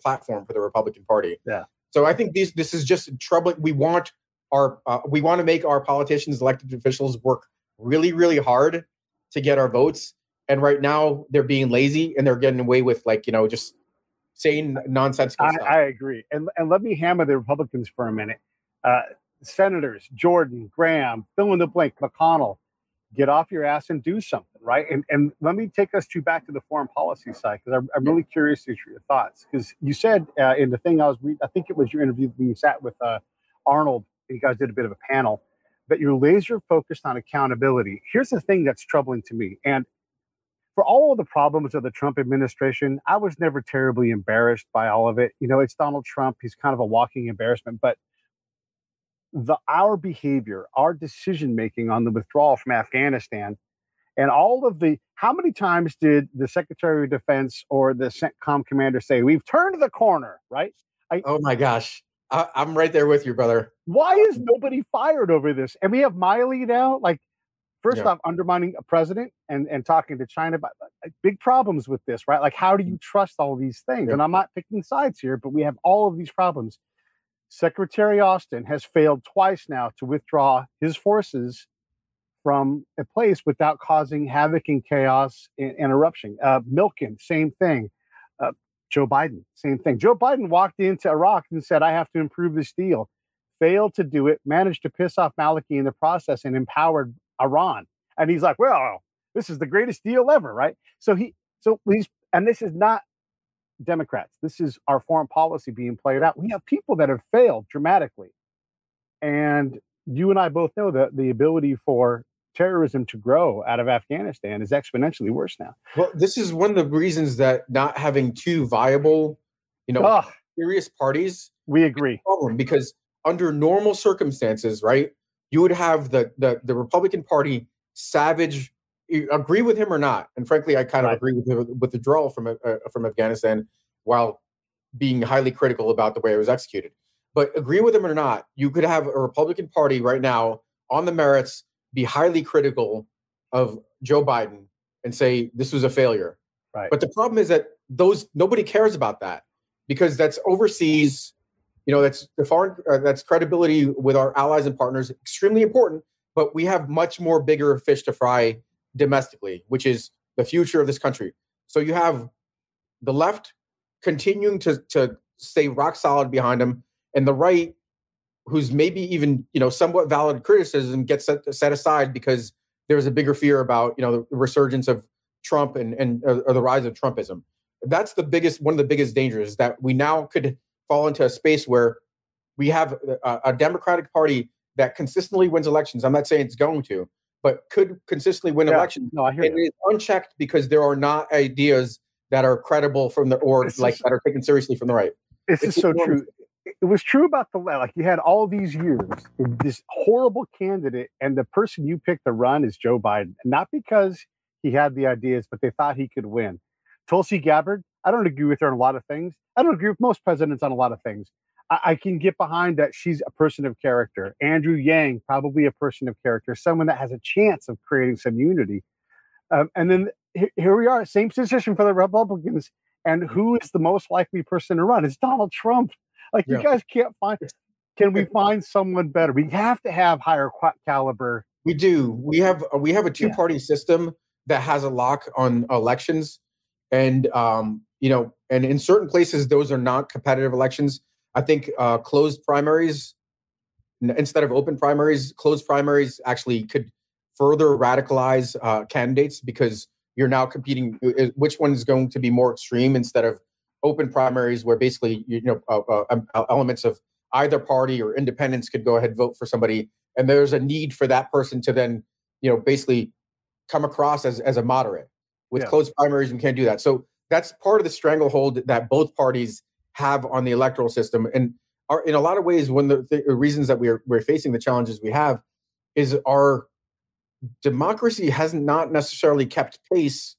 platform for the Republican Party. Yeah. So I think this is just troubling. We want to make our politicians, elected officials, work really, really hard to get our votes. And right now they're being lazy and they're getting away with just saying nonsensical stuff. I agree. And let me hammer the Republicans for a minute. Senators, Jordan, Graham, fill in the blank, McConnell, get off your ass and do something, right? And let me take us back to the foreign policy side, because I'm really curious to hear your thoughts. Because you said in the thing I was reading, I think it was your interview when you sat with Arnold, you guys did a bit of a panel, that you're laser focused on accountability. Here's the thing that's troubling to me. And for all of the problems of the Trump administration, I was never terribly embarrassed by all of it. It's Donald Trump. He's kind of a walking embarrassment. But our behavior, our decision-making on the withdrawal from Afghanistan, and all of how many times did the Secretary of Defense or the CENTCOM commander say, we've turned the corner, right? Oh my gosh. I'm right there with you, brother. Why is nobody fired over this? And we have Miley now, first off, undermining a president and talking to China about big problems with this, right? How do you trust all these things? Yeah. And I'm not picking sides here, but we have all of these problems. Secretary Austin has failed twice now to withdraw his forces from a place without causing havoc and chaos and eruption. Milken, same thing. Joe Biden, same thing. Joe Biden walked into Iraq and said, I have to improve this deal. Failed to do it, managed to piss off Maliki in the process and empowered Iran. And he's like, well, this is the greatest deal ever, right? So and this is not Democrats. This is our foreign policy being played out. We have people that have failed dramatically. And you and I both know that the ability for terrorism to grow out of Afghanistan is exponentially worse now. Well, this is one of the reasons that not having two viable, serious parties. We agree. Is a problem, because under normal circumstances, right, you would have the Republican Party savage. You agree with him or not? And frankly, I kind of agree with the withdrawal from Afghanistan, while being highly critical about the way it was executed. But agree with him or not, you could have a Republican Party right now on the merits be highly critical of Joe Biden and say this was a failure. Right. But the problem is that nobody cares about that, because that's overseas. That's the foreign. That's credibility with our allies and partners, extremely important. But we have much more bigger fish to fry domestically, which is the future of this country. So you have the left continuing to stay rock solid behind them, and the right, who's maybe even somewhat valid criticism, gets set aside because there's a bigger fear about the resurgence of Trump and or the rise of Trumpism. That's one of the biggest dangers, that we now could fall into a space where we have a Democratic Party that consistently wins elections. I'm not saying it's going to, but could consistently win elections. No, I hear you. It's unchecked because there are not ideas that are credible that are taken seriously from the right. This is so true. It was true about the left. You had all these years, this horrible candidate, and the person you picked to run is Joe Biden. Not because he had the ideas, but they thought he could win. Tulsi Gabbard, I don't agree with her on a lot of things. I don't agree with most presidents on a lot of things. I can get behind that she's a person of character. Andrew Yang, probably a person of character, someone that has a chance of creating some unity. And then here we are, same position for the Republicans. And who is the most likely person to run? It's Donald Trump. You guys can't find. Can we find someone better? We have to have higher caliber. We do. We have a two-party system that has a lock on elections, and and in certain places those are not competitive elections. I think closed primaries instead of open primaries, closed primaries actually could further radicalize candidates, because you're now competing which one is going to be more extreme, instead of open primaries where basically elements of either party or independents could go ahead and vote for somebody, and there's a need for that person to then basically come across as a moderate. With closed primaries, we can't do that. So that's part of the stranglehold that both parties have on the electoral system. And in a lot of ways, one of the reasons that we're facing the challenges we have is our democracy has not necessarily kept pace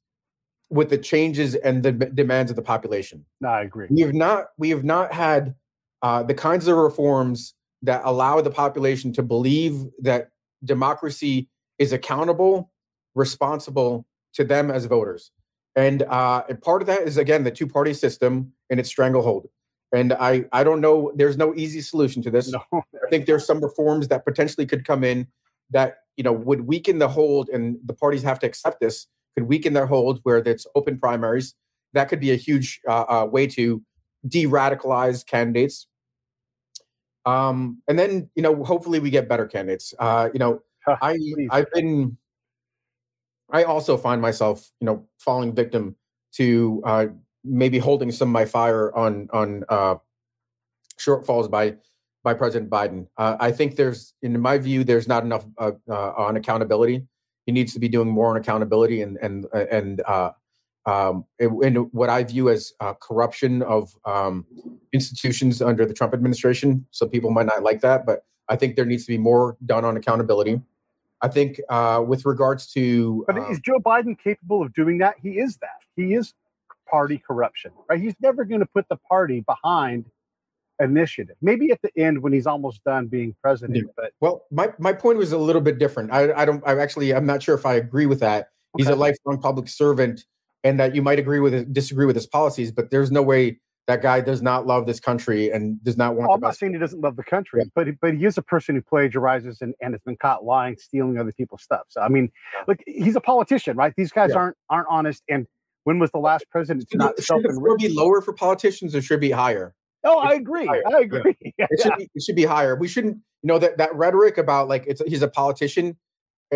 with the changes and the demands of the population. No, I agree. We have not had the kinds of reforms that allow the population to believe that democracy is accountable, responsible to them as voters. And part of that is, again, the two-party system and its stranglehold. And I don't know, there's no easy solution to this. No. I think there's some reforms that potentially could come in that, would weaken the hold, and the parties have to accept this, could weaken their hold where it's open primaries. That could be a huge way to de-radicalize candidates. And then, hopefully we get better candidates. I also find myself, falling victim to maybe holding some of my fire on shortfalls by President Biden. I think in my view, there's not enough on accountability. He needs to be doing more on accountability and what I view as corruption of institutions under the Trump administration. Some people might not like that, but I think there needs to be more done on accountability. I think with regards to... But is Joe Biden capable of doing that? He is that. He is party corruption, right? He's never going to put the party behind initiative. Maybe at the end when he's almost done being president. But well, my point was a little bit different. I'm not sure if I agree with that. He's a lifelong public servant, and that you might disagree with his policies, but there's no way that guy does not love this country and does not want. I'm not saying he doesn't love the country, but he is a person who plagiarizes and has been caught lying, stealing other people's stuff. So I mean, look, he's a politician, right? These guys aren't honest. And when was the last president to not should it be lower for politicians or should it be higher? Oh, I agree. I agree. Yeah. It should be higher. We shouldn't, that rhetoric about he's a politician.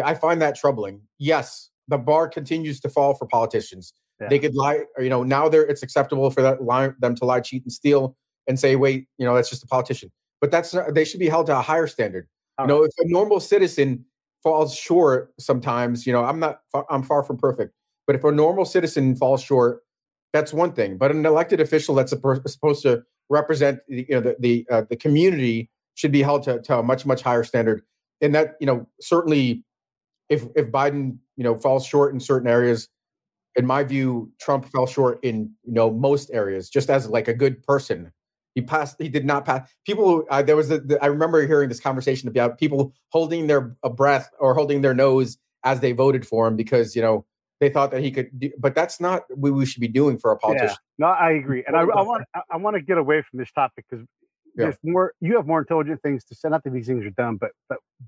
I find that troubling. Yes, the bar continues to fall for politicians. Yeah. They could lie, now it's acceptable for them to lie, cheat, and steal, and say, wait, that's just a politician. But they should be held to a higher standard. If a normal citizen falls short sometimes, I'm far from perfect. But if a normal citizen falls short, that's one thing. But an elected official that's supposed to represent the community should be held to a much, much higher standard. And that, certainly if Biden, falls short in certain areas, in my view, Trump fell short in, most areas, just as a good person. He did not pass. People, I remember hearing this conversation about people holding their breath or holding their nose as they voted for him because, they thought that he could but that's not what we should be doing for a politician. Yeah. No, I agree. And I want to get away from this topic because there's more, you have more intelligent things to say. Not that these things are done, but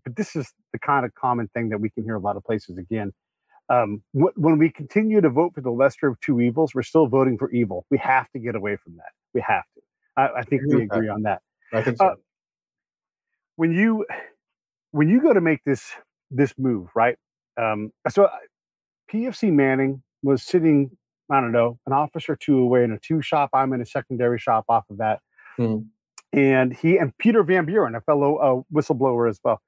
this is the kind of common thing that we can hear a lot of places again. When we continue to vote for the lesser of two evils, we're still voting for evil. We have to get away from that. We have to. I think we agree on that. I think so. When you go to make this move, right? So PFC Manning was sitting, I don't know, an office or two away in a 2 shop. I'm in a secondary shop off of that. Mm. And he and Peter Van Buren, a fellow whistleblower as well.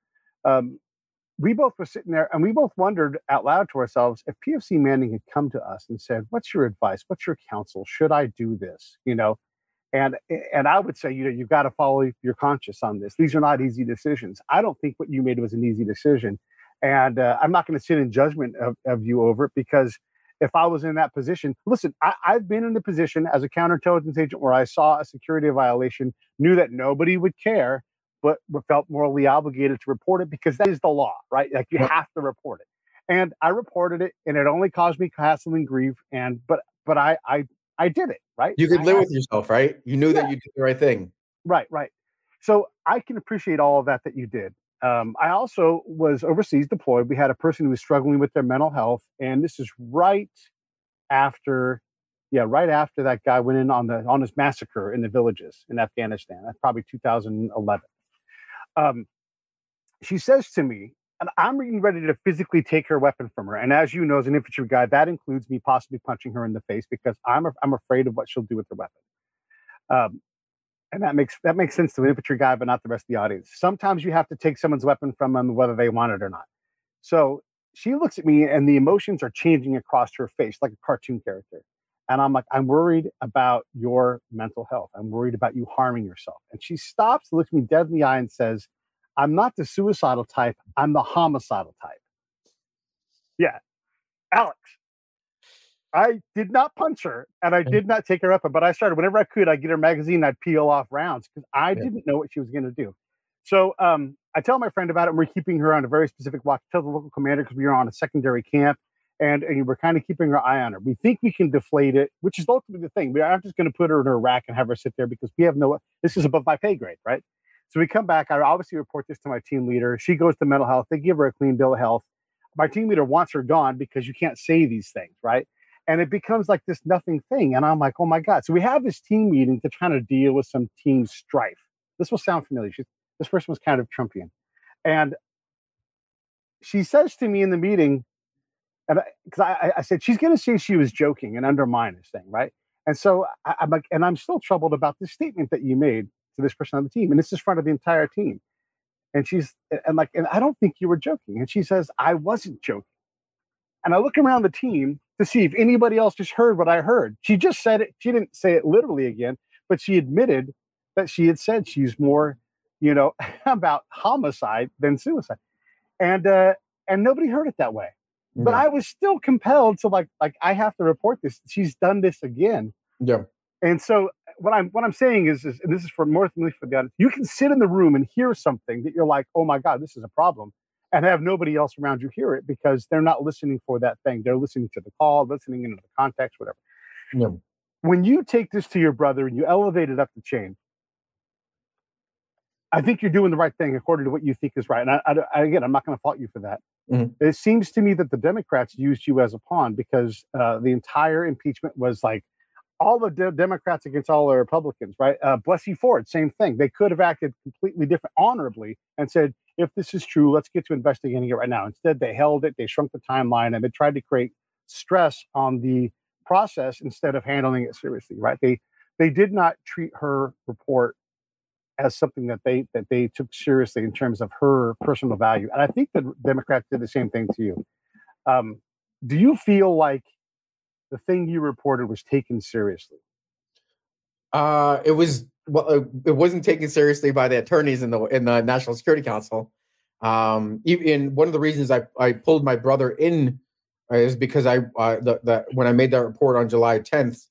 We both were sitting there and we both wondered out loud to ourselves if PFC Manning had come to us and said, what's your advice? What's your counsel? Should I do this? And I would say, you've got to follow your conscience on this. These are not easy decisions. I don't think what you made was an easy decision. And I'm not going to sit in judgment of you over it because if I was in that position, listen, I've been in the position as a counterintelligence agent where I saw a security violation, knew that nobody would care, but felt morally obligated to report it because that is the law, right? Like you have to report it. And I reported it and it only caused me hassle and grief. But I did it, right? You could live with yourself, right? You knew that you did the right thing. Right. So I can appreciate all of that you did. I also was overseas deployed. We had a person who was struggling with their mental health. And this is right after that guy went in on his massacre in the villages in Afghanistan. That's probably 2011. She says to me, and I'm getting ready to physically take her weapon from her. And as you know, as an infantry guy, that includes me possibly punching her in the face because I'm afraid of what she'll do with her weapon. And that makes sense to an infantry guy, but not the rest of the audience. Sometimes you have to take someone's weapon from them, whether they want it or not. So she looks at me and the emotions are changing across her face like a cartoon character. And I'm like, I'm worried about your mental health. I'm worried about you harming yourself. And she stops, looks me dead in the eye and says, I'm not the suicidal type. I'm the homicidal type. Yeah. Alex. I did not punch her, and I did not take her up, but I started whenever I could. I'd get her magazine, I'd peel off rounds because I didn't know what she was going to do. So I tell my friend about it, and we're keeping her on a very specific watch. Tell the local commander because we were on a secondary camp, and we're kind of keeping our eye on her. We think we can deflate it, which is ultimately the thing. We aren't just going to put her in her rack and have her sit there because we have this is above my pay grade, right? So we come back. I obviously report this to my team leader. She goes to mental health. They give her a clean bill of health. My team leader wants her gone because you can't say these things, right? And it becomes like this nothing thing. And I'm like, oh my God. So we have this team meeting to try to deal with some team strife. This will sound familiar. This person was kind of Trumpian. And she says to me in the meeting, and because I said, she's going to say she was joking and undermine this thing, right? And so I'm like, and I'm still troubled about this statement that you made to this person on the team. And this is in front of the entire team. And and I don't think you were joking. And she says, I wasn't joking. And I look around the team to see if anybody else just heard what I heard. She just said it. She didn't say it literally again, but she admitted that she had said she's more, about homicide than suicide. And nobody heard it that way. Yeah. But I was still compelled to like I have to report this. She's done this again. Yeah. And so what I'm saying is and this is for more for the audience, you can sit in the room and hear something that you're like, oh my God, this is a problem. And have nobody else around you hear it because they're not listening for that thing. They're listening to the call, listening into the context, whatever. Yeah. When you take this to your brother and you elevate it up the chain, I think you're doing the right thing according to what you think is right. And again, I'm not going to fault you for that. Mm-hmm. It seems to me that the Democrats used you as a pawn because the entire impeachment was like all the Democrats against all the Republicans, right? Blassey Ford, same thing. They could have acted completely different, honorably, and said, if this is true, let's get to investigating it right now. Instead, they held it, they shrunk the timeline, and they tried to create stress on the process instead of handling it seriously, right? They did not treat her report as something that they took seriously in terms of her personal value. And I think the Democrats did the same thing to you. Do you feel like the thing you reported was taken seriously? It wasn't taken seriously by the attorneys in the National Security Council. Even one of the reasons I pulled my brother in is because when I made that report on July 10th,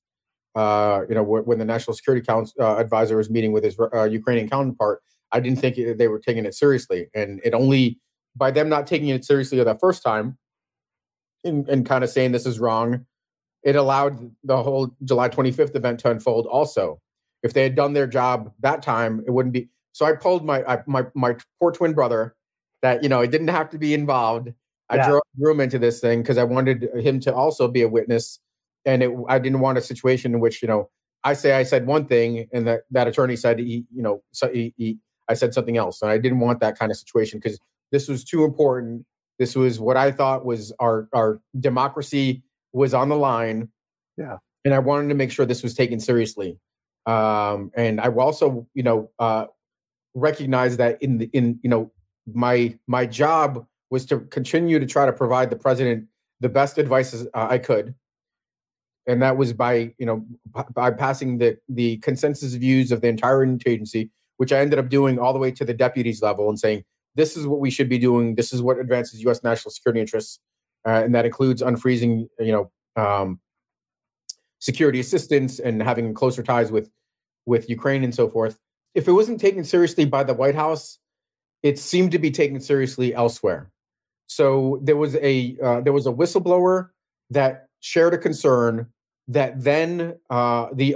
when the National Security Council advisor was meeting with his Ukrainian counterpart, I didn't think they were taking it seriously, and it only by them not taking it seriously the first time, and kind of saying this is wrong, it allowed the whole July 25th event to unfold also. If they had done their job that time, it wouldn't be. So I pulled my poor twin brother that, he didn't have to be involved. I drew him into this thing because I wanted him to also be a witness. And I didn't want a situation in which, I said one thing and that attorney said, I said something else. And I didn't want that kind of situation because this was too important. This was what I thought was our democracy was on the line. Yeah. And I wanted to make sure this was taken seriously. And I also, recognize that my job was to continue to try to provide the president the best advice I could. And that was by passing the consensus views of the entire agency, which I ended up doing all the way to the deputies level and saying, this is what we should be doing. This is what advances U.S. national security interests. And that includes unfreezing, security assistance and having closer ties with Ukraine and so forth. If it wasn't taken seriously by the White House, it seemed to be taken seriously elsewhere. So there was a whistleblower that shared a concern that then the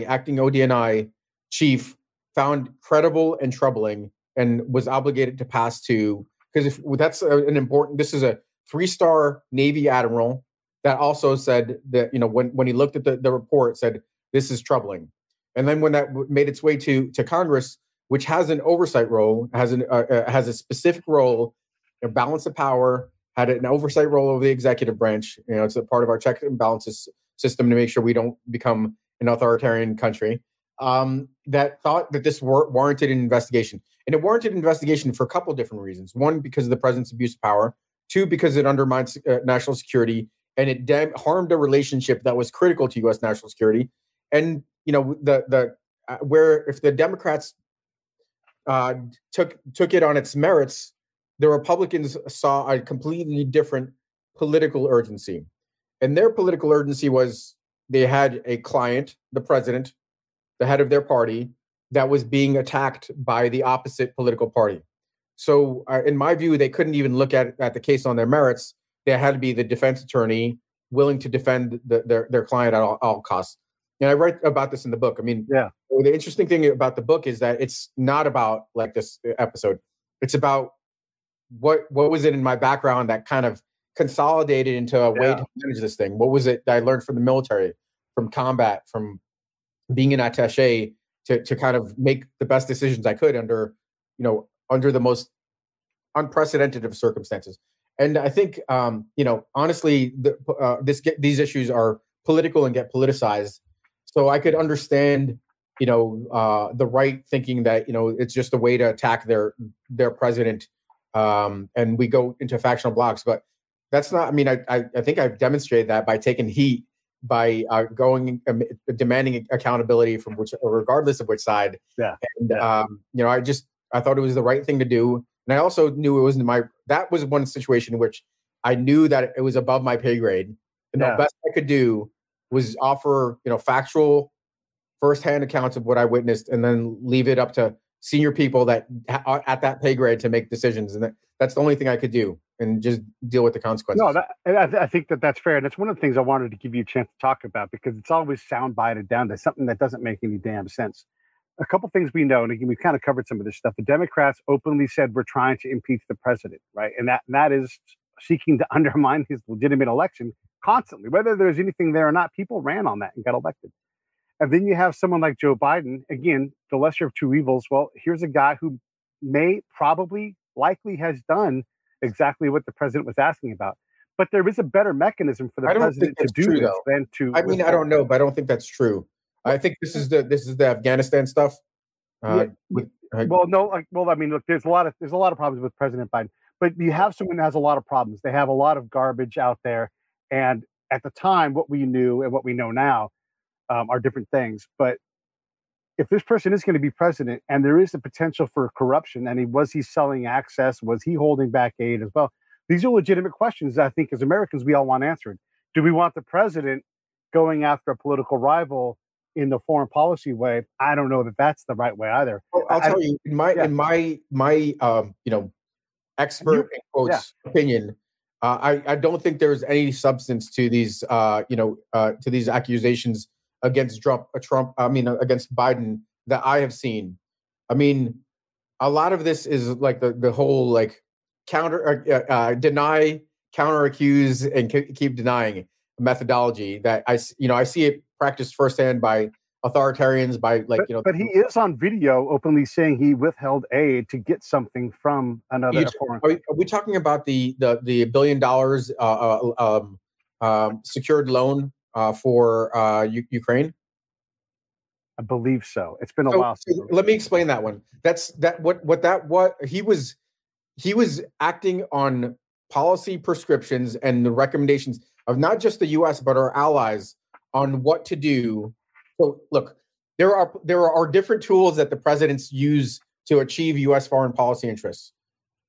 acting ODNI chief found credible and troubling and was obligated to pass to, because this is a 3-star Navy admiral that also said that, when he looked at the report, said, this is troubling. And then when that made its way to Congress, which has an oversight role, has a specific role, a balance of power, had an oversight role over the executive branch. It's a part of our check and balances system to make sure we don't become an authoritarian country. That thought that this warranted an investigation. And it warranted an investigation for a couple of different reasons. One, because of the president's abuse of power. Two, because it undermines national security. And it harmed a relationship that was critical to U.S. national security. And, where if the Democrats took it on its merits, the Republicans saw a completely different political urgency. And their political urgency was they had a client, the president, the head of their party, that was being attacked by the opposite political party. So in my view, they couldn't even look at the case on their merits. They had to be the defense attorney willing to defend their client at all costs. And I write about this in the book. I mean, Yeah. the interesting thing about the book is that it's not about like this episode. It's about what was it in my background that kind of consolidated into a way to manage this thing. What was it that I learned from the military, from combat, from being an attaché to kind of make the best decisions I could under the most unprecedented of circumstances. And I think, honestly, these issues are political and get politicized. So I could understand, the right thinking that, it's just a way to attack their president, and we go into factional blocks. But that's not. I mean, I think I've demonstrated that by taking heat, by demanding accountability from regardless of which side. Yeah. And I thought it was the right thing to do. And I also knew it wasn't that was one situation in which I knew that it was above my pay grade. And the best I could do was offer, factual firsthand accounts of what I witnessed and then leave it up to senior people that are at that pay grade to make decisions. And that's the only thing I could do, and just deal with the consequences. No, I think that's fair. And that's one of the things I wanted to give you a chance to talk about, because it's always soundbited down to something that doesn't make any damn sense. A couple things we know, and again, we've kind of covered some of this stuff. The Democrats openly said we're trying to impeach the president, right? And that is seeking to undermine his legitimate election constantly. Whether there's anything there or not, people ran on that and got elected. And then you have someone like Joe Biden, again, the lesser of two evils. Well, here's a guy who likely has done exactly what the president was asking about. But there is a better mechanism for the president to do this than to. I mean, I don't know, but I don't think that's true. I think this is the Afghanistan stuff. Look, there's a lot of problems with President Biden, but you have someone that has a lot of problems. They have a lot of garbage out there, and at the time, what we knew and what we know now are different things. But if this person is going to be president, and there is the potential for corruption, and was he selling access? Was he holding back aid as well? These are legitimate questions that I think as Americans we all want answered. Do we want the president going after a political rival in the foreign policy way? I don't know that that's the right way either. Well, I'll tell you, in my expert in quotes opinion, I don't think there's any substance to these to these accusations against against Biden that I have seen. I mean, a lot of this is like the whole like deny, counter accuse, and keep denying methodology that I see it practiced firsthand by authoritarians, But he is on video openly saying he withheld aid to get something from another foreign. Are we talking about the $1 billion secured loan for Ukraine? I believe so. It's been a while. So let me explain that one. He was acting on policy prescriptions and the recommendations of not just the U.S. but our allies on what to do. So look, there are different tools that the presidents use to achieve U.S. foreign policy interests.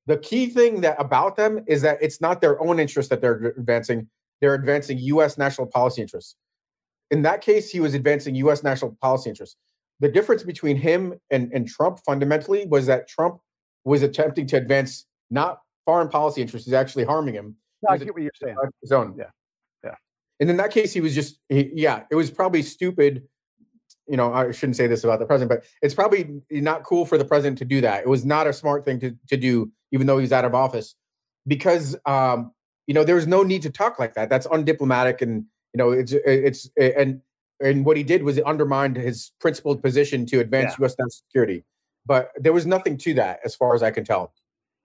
The key thing about them is that it's not their own interests that they're advancing. They're advancing U.S. national policy interests. In that case, he was advancing U.S. national policy interests. The difference between him and Trump fundamentally was that Trump was attempting to advance not foreign policy interests, he's actually harming him. No, I get what you're saying. His own. Yeah. And in that case, he was just, it was probably stupid. I shouldn't say this about the president, but it's probably not cool for the president to do that. It was not a smart thing to do, even though he's out of office, because, there was no need to talk like that. That's undiplomatic. And, and what he did was it undermined his principled position to advance U.S. national security. But there was nothing to that, as far as I can tell.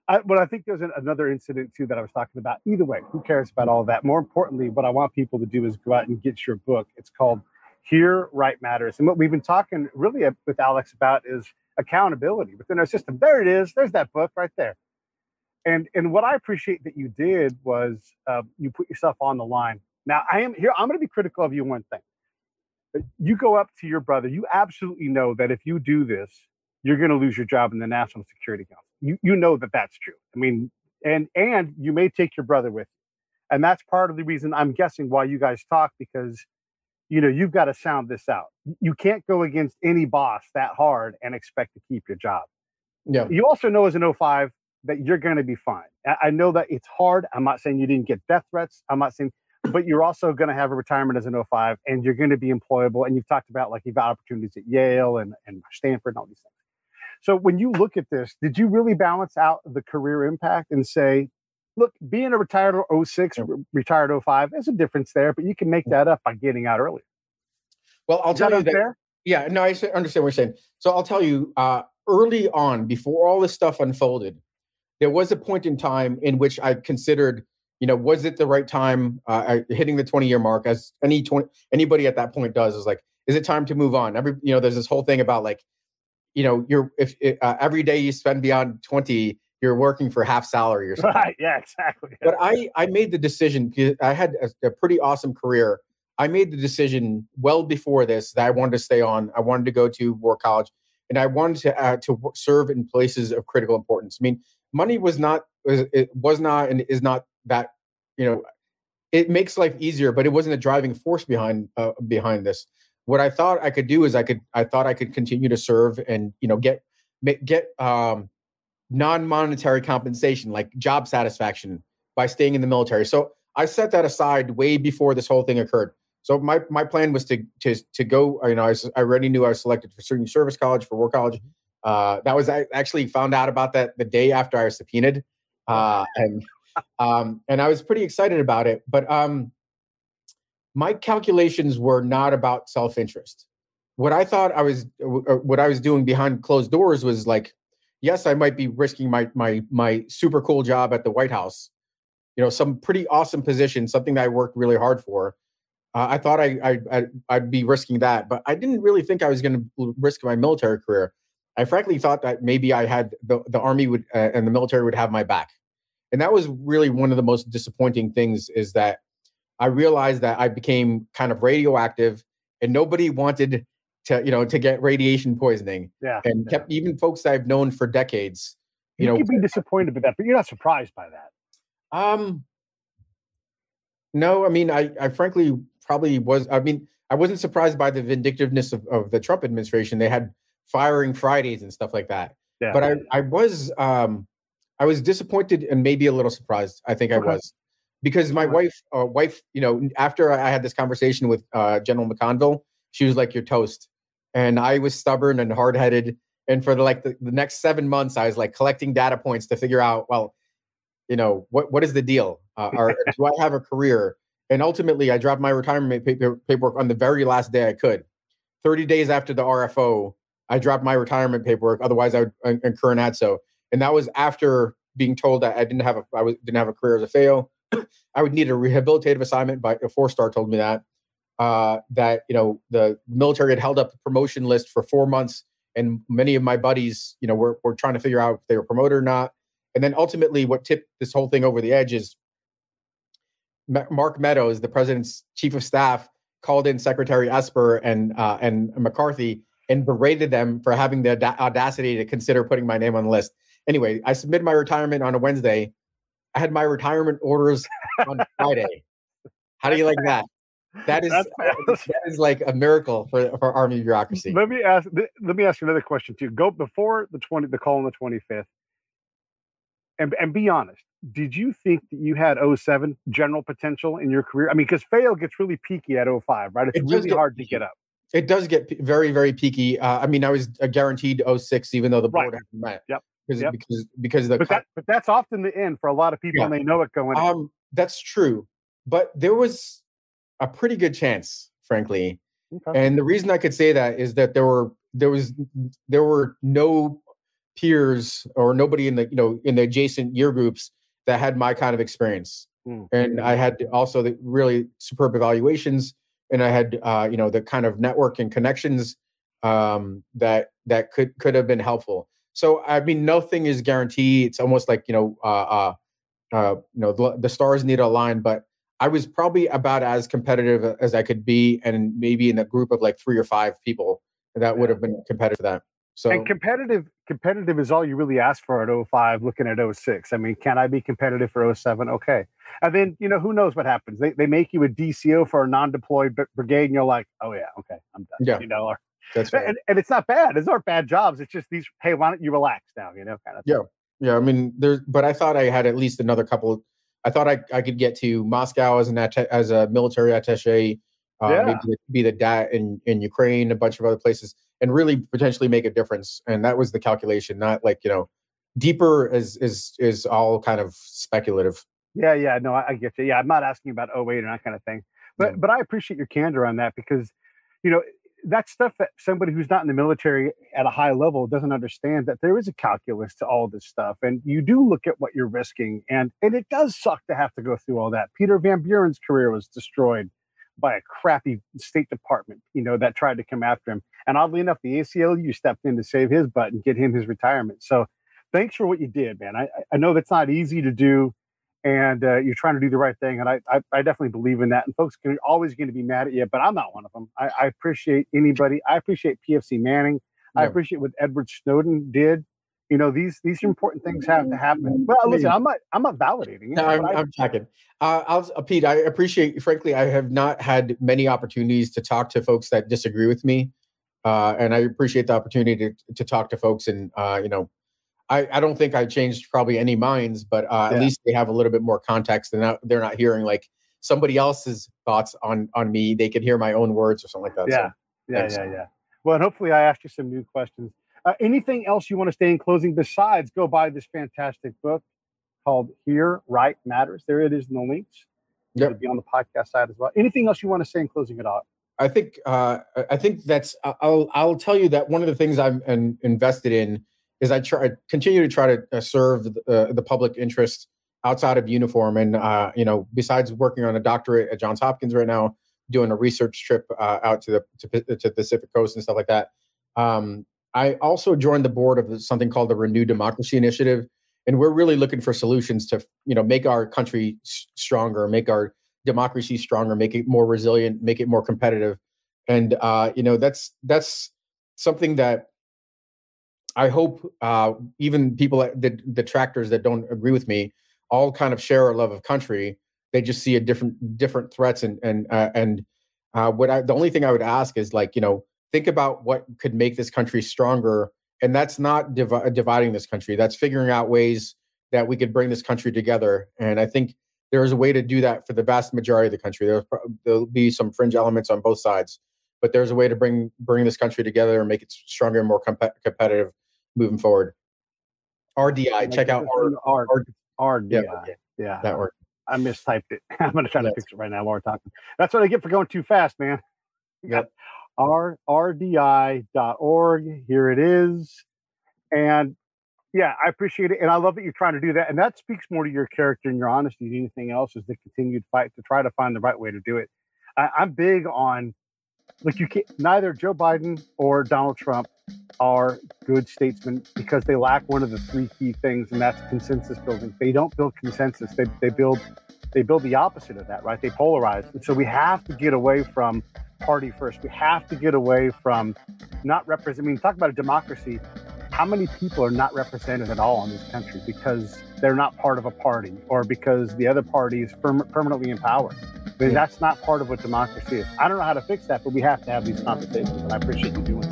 But I think there's another incident, too, that I was talking about. Either way, who cares about all of that? More importantly, what I want people to do is go out and get your book. It's called Here Right Matters. And what we've been talking really with Alex about is accountability within our system. There it is. There's that book right there. And what I appreciate that you did was you put yourself on the line. Now, I'm going to be critical of you one thing. You go up to your brother. You absolutely know that if you do this, you're going to lose your job in the National Security Council. You know that that's true. I mean, and you may take your brother with you. And that's part of the reason I'm guessing why you guys talk, because you've got to sound this out. You can't go against any boss that hard and expect to keep your job. Yeah. You also know as an 05 that you're going to be fine. I know that it's hard. I'm not saying you didn't get death threats. I'm not saying, but you're also going to have a retirement as an 05, and you're going to be employable. And you've talked about like you've got opportunities at Yale and Stanford and all these things. So when you look at this, did you really balance out the career impact and say, look, being a retired 06, retired 05, there's a difference there, but you can make that up by getting out early. Well, I'll tell you that. Yeah, no, I understand what you're saying. So I'll tell you, early on, before all this stuff unfolded, there was a point in time in which I considered, was it the right time, hitting the 20-year mark, as anybody at that point does, is like, is it time to move on? There's this whole thing about like, every day you spend beyond 20, you're working for half salary or something. Right. Yeah, exactly. But I made the decision, because I had a pretty awesome career. I made the decision well before this that I wanted to stay on. I wanted to go to war college, and I wanted to serve in places of critical importance. I mean, money was not and is not that, it makes life easier, but it wasn't a driving force behind this. What I thought I could do is I thought I could continue to serve and, get non-monetary compensation, like job satisfaction, by staying in the military. So I set that aside way before this whole thing occurred. So my plan was to go. I already knew I was selected for Senior Service College, for War College. I actually found out about that the day after I was subpoenaed, and I was pretty excited about it. But my calculations were not about self-interest. What I thought I was doing behind closed doors was like, yes, I might be risking my super cool job at the White House, some pretty awesome position, something that I worked really hard for. I thought I'd be risking that, but I didn't really think I was going to risk my military career. I frankly thought that maybe I had the Army would and the military would have my back. And that was really one of the most disappointing things, is that I realized that I became kind of radioactive, and nobody wanted to get radiation poisoning. Yeah. And kept, even folks that I've known for decades. You could be disappointed with that, but you're not surprised by that. No, I mean, I frankly probably was. I mean, I wasn't surprised by the vindictiveness of the Trump administration. They had firing Fridays and stuff like that. Yeah. But I was disappointed and maybe a little surprised. I think I was, because my wife, after I had this conversation with General McConville, she was like, "You're toast," and I was stubborn and hard-headed. And for the next 7 months, I was like collecting data points to figure out, well, what is the deal? Or do I have a career? And ultimately, I dropped my retirement paperwork on the very last day I could. 30 days after the RFO, I dropped my retirement paperwork. Otherwise, I would incur an ADSO. And that was after being told that I didn't have a career as a FAO. I would need a rehabilitative assignment. By a 4-star told me that the military had held up the promotion list for 4 months, and many of my buddies, were trying to figure out if they were promoted or not. And then ultimately, what tipped this whole thing over the edge is Mark Meadows, the president's chief of staff, called in Secretary Esper and McCarthy and berated them for having the audacity to consider putting my name on the list. Anyway, I submitted my retirement on a Wednesday. I had my retirement orders on Friday. How do you like that? That is like a miracle for Army bureaucracy. Let me ask you another question too. Go before the call on the 25th, and be honest. Did you think that you had 07 general potential in your career? I mean, because FAO gets really peaky at 05, right? It's really hard to get up. It does get very, very peaky. I mean, I was guaranteed 06, even though the board hadn't met. Yep. Because but that's often the end for a lot of people, and they know it going in. That's true, but there was a pretty good chance, frankly. Okay. And the reason I could say that is that there were no peers or nobody in the in the adjacent year groups that had my kind of experience. And I had also the really superb evaluations, and I had the kind of network and connections that could have been helpful. So I mean, nothing is guaranteed. It's almost like the stars need to align. But I was probably about as competitive as I could be, and maybe in a group of like 3 or 5 people that would have been competitive for that. So, and competitive is all you really ask for at 05, looking at 06. I mean, can I be competitive for 07? Okay. And then, who knows what happens? They make you a DCO for a non-deployed brigade, and you're like, oh yeah, okay, I'm done. Yeah. Or, That's right. And it's not bad. These aren't bad jobs. It's just these. Hey, why don't you relax now? Kind of. Yeah. Yeah. I mean, but I thought I had at least another couple. I thought I could get to Moscow as a military attaché, maybe be the DAT in Ukraine, a bunch of other places, and really potentially make a difference. And that was the calculation, not like, deeper is all kind of speculative. Yeah. No, I get you. Yeah, I'm not asking about 08 and that kind of thing. But I appreciate your candor on that because, that's stuff that somebody who's not in the military at a high level doesn't understand, that there is a calculus to all this stuff. And you do look at what you're risking. And it does suck to have to go through all that. Peter Van Buren's career was destroyed by a crappy State Department, that tried to come after him. And oddly enough, the ACLU stepped in to save his butt and get him his retirement. So thanks for what you did, man. I know that's not easy to do. And you're trying to do the right thing. And I definitely believe in that. And folks are always going to be mad at you, but I'm not one of them. I appreciate anybody. I appreciate PFC Manning. I appreciate what Edward Snowden did. These important things have to happen. Well, listen, I'm not validating it. No, I'm checking. Pete, I appreciate, frankly, I have not had many opportunities to talk to folks that disagree with me. And I appreciate the opportunity to talk to folks. And, I don't think I changed probably any minds, but at least they have a little bit more context, and they're not hearing like somebody else's thoughts on me. They could hear my own words or something like that. Yeah. Well, and hopefully I asked you some new questions. Anything else you want to say in closing besides go buy this fantastic book called Here, Right Matters? There it is in the links. It'll be on the podcast side as well. Anything else you want to say in closing it off? I think that's. I'll tell you that one of the things I'm invested in is I continue to try to serve the public interest outside of uniform. And, besides working on a doctorate at Johns Hopkins right now, doing a research trip out to the Pacific Coast and stuff like that. I also joined the board of something called the Renew Democracy Initiative. And we're really looking for solutions to, make our country stronger, make our democracy stronger, make it more resilient, make it more competitive. And, that's something that I hope even people, the detractors that don't agree with me, all kind of share our love of country. They just see a different threats, and the only thing I would ask is think about what could make this country stronger, and that's not dividing this country. That's figuring out ways that we could bring this country together. And I think there is a way to do that for the vast majority of the country. There'll be some fringe elements on both sides, but there's a way to bring this country together and make it stronger and more competitive moving forward. RDI, check out RDI. Yeah, that worked. I mistyped it. I'm going to try to fix it right now while we're talking. That's what I get for going too fast, man. Yep. RDI.org. Here it is. And yeah, I appreciate it. And I love that you're trying to do that. And that speaks more to your character and your honesty than anything else, is the continued fight to try to find the right way to do it. I'm big on, neither Joe Biden or Donald Trump are good statesmen because they lack one of the three key things, and that's consensus building. They don't build consensus. They build the opposite of that, right? They polarize. And so we have to get away from party first. We have to get away from not representing. Talk about a democracy. How many people are not represented at all in this country because they're not part of a party, or because the other party is permanently in power? That's not part of what democracy is. I don't know how to fix that, but we have to have these conversations, and I appreciate you doing it.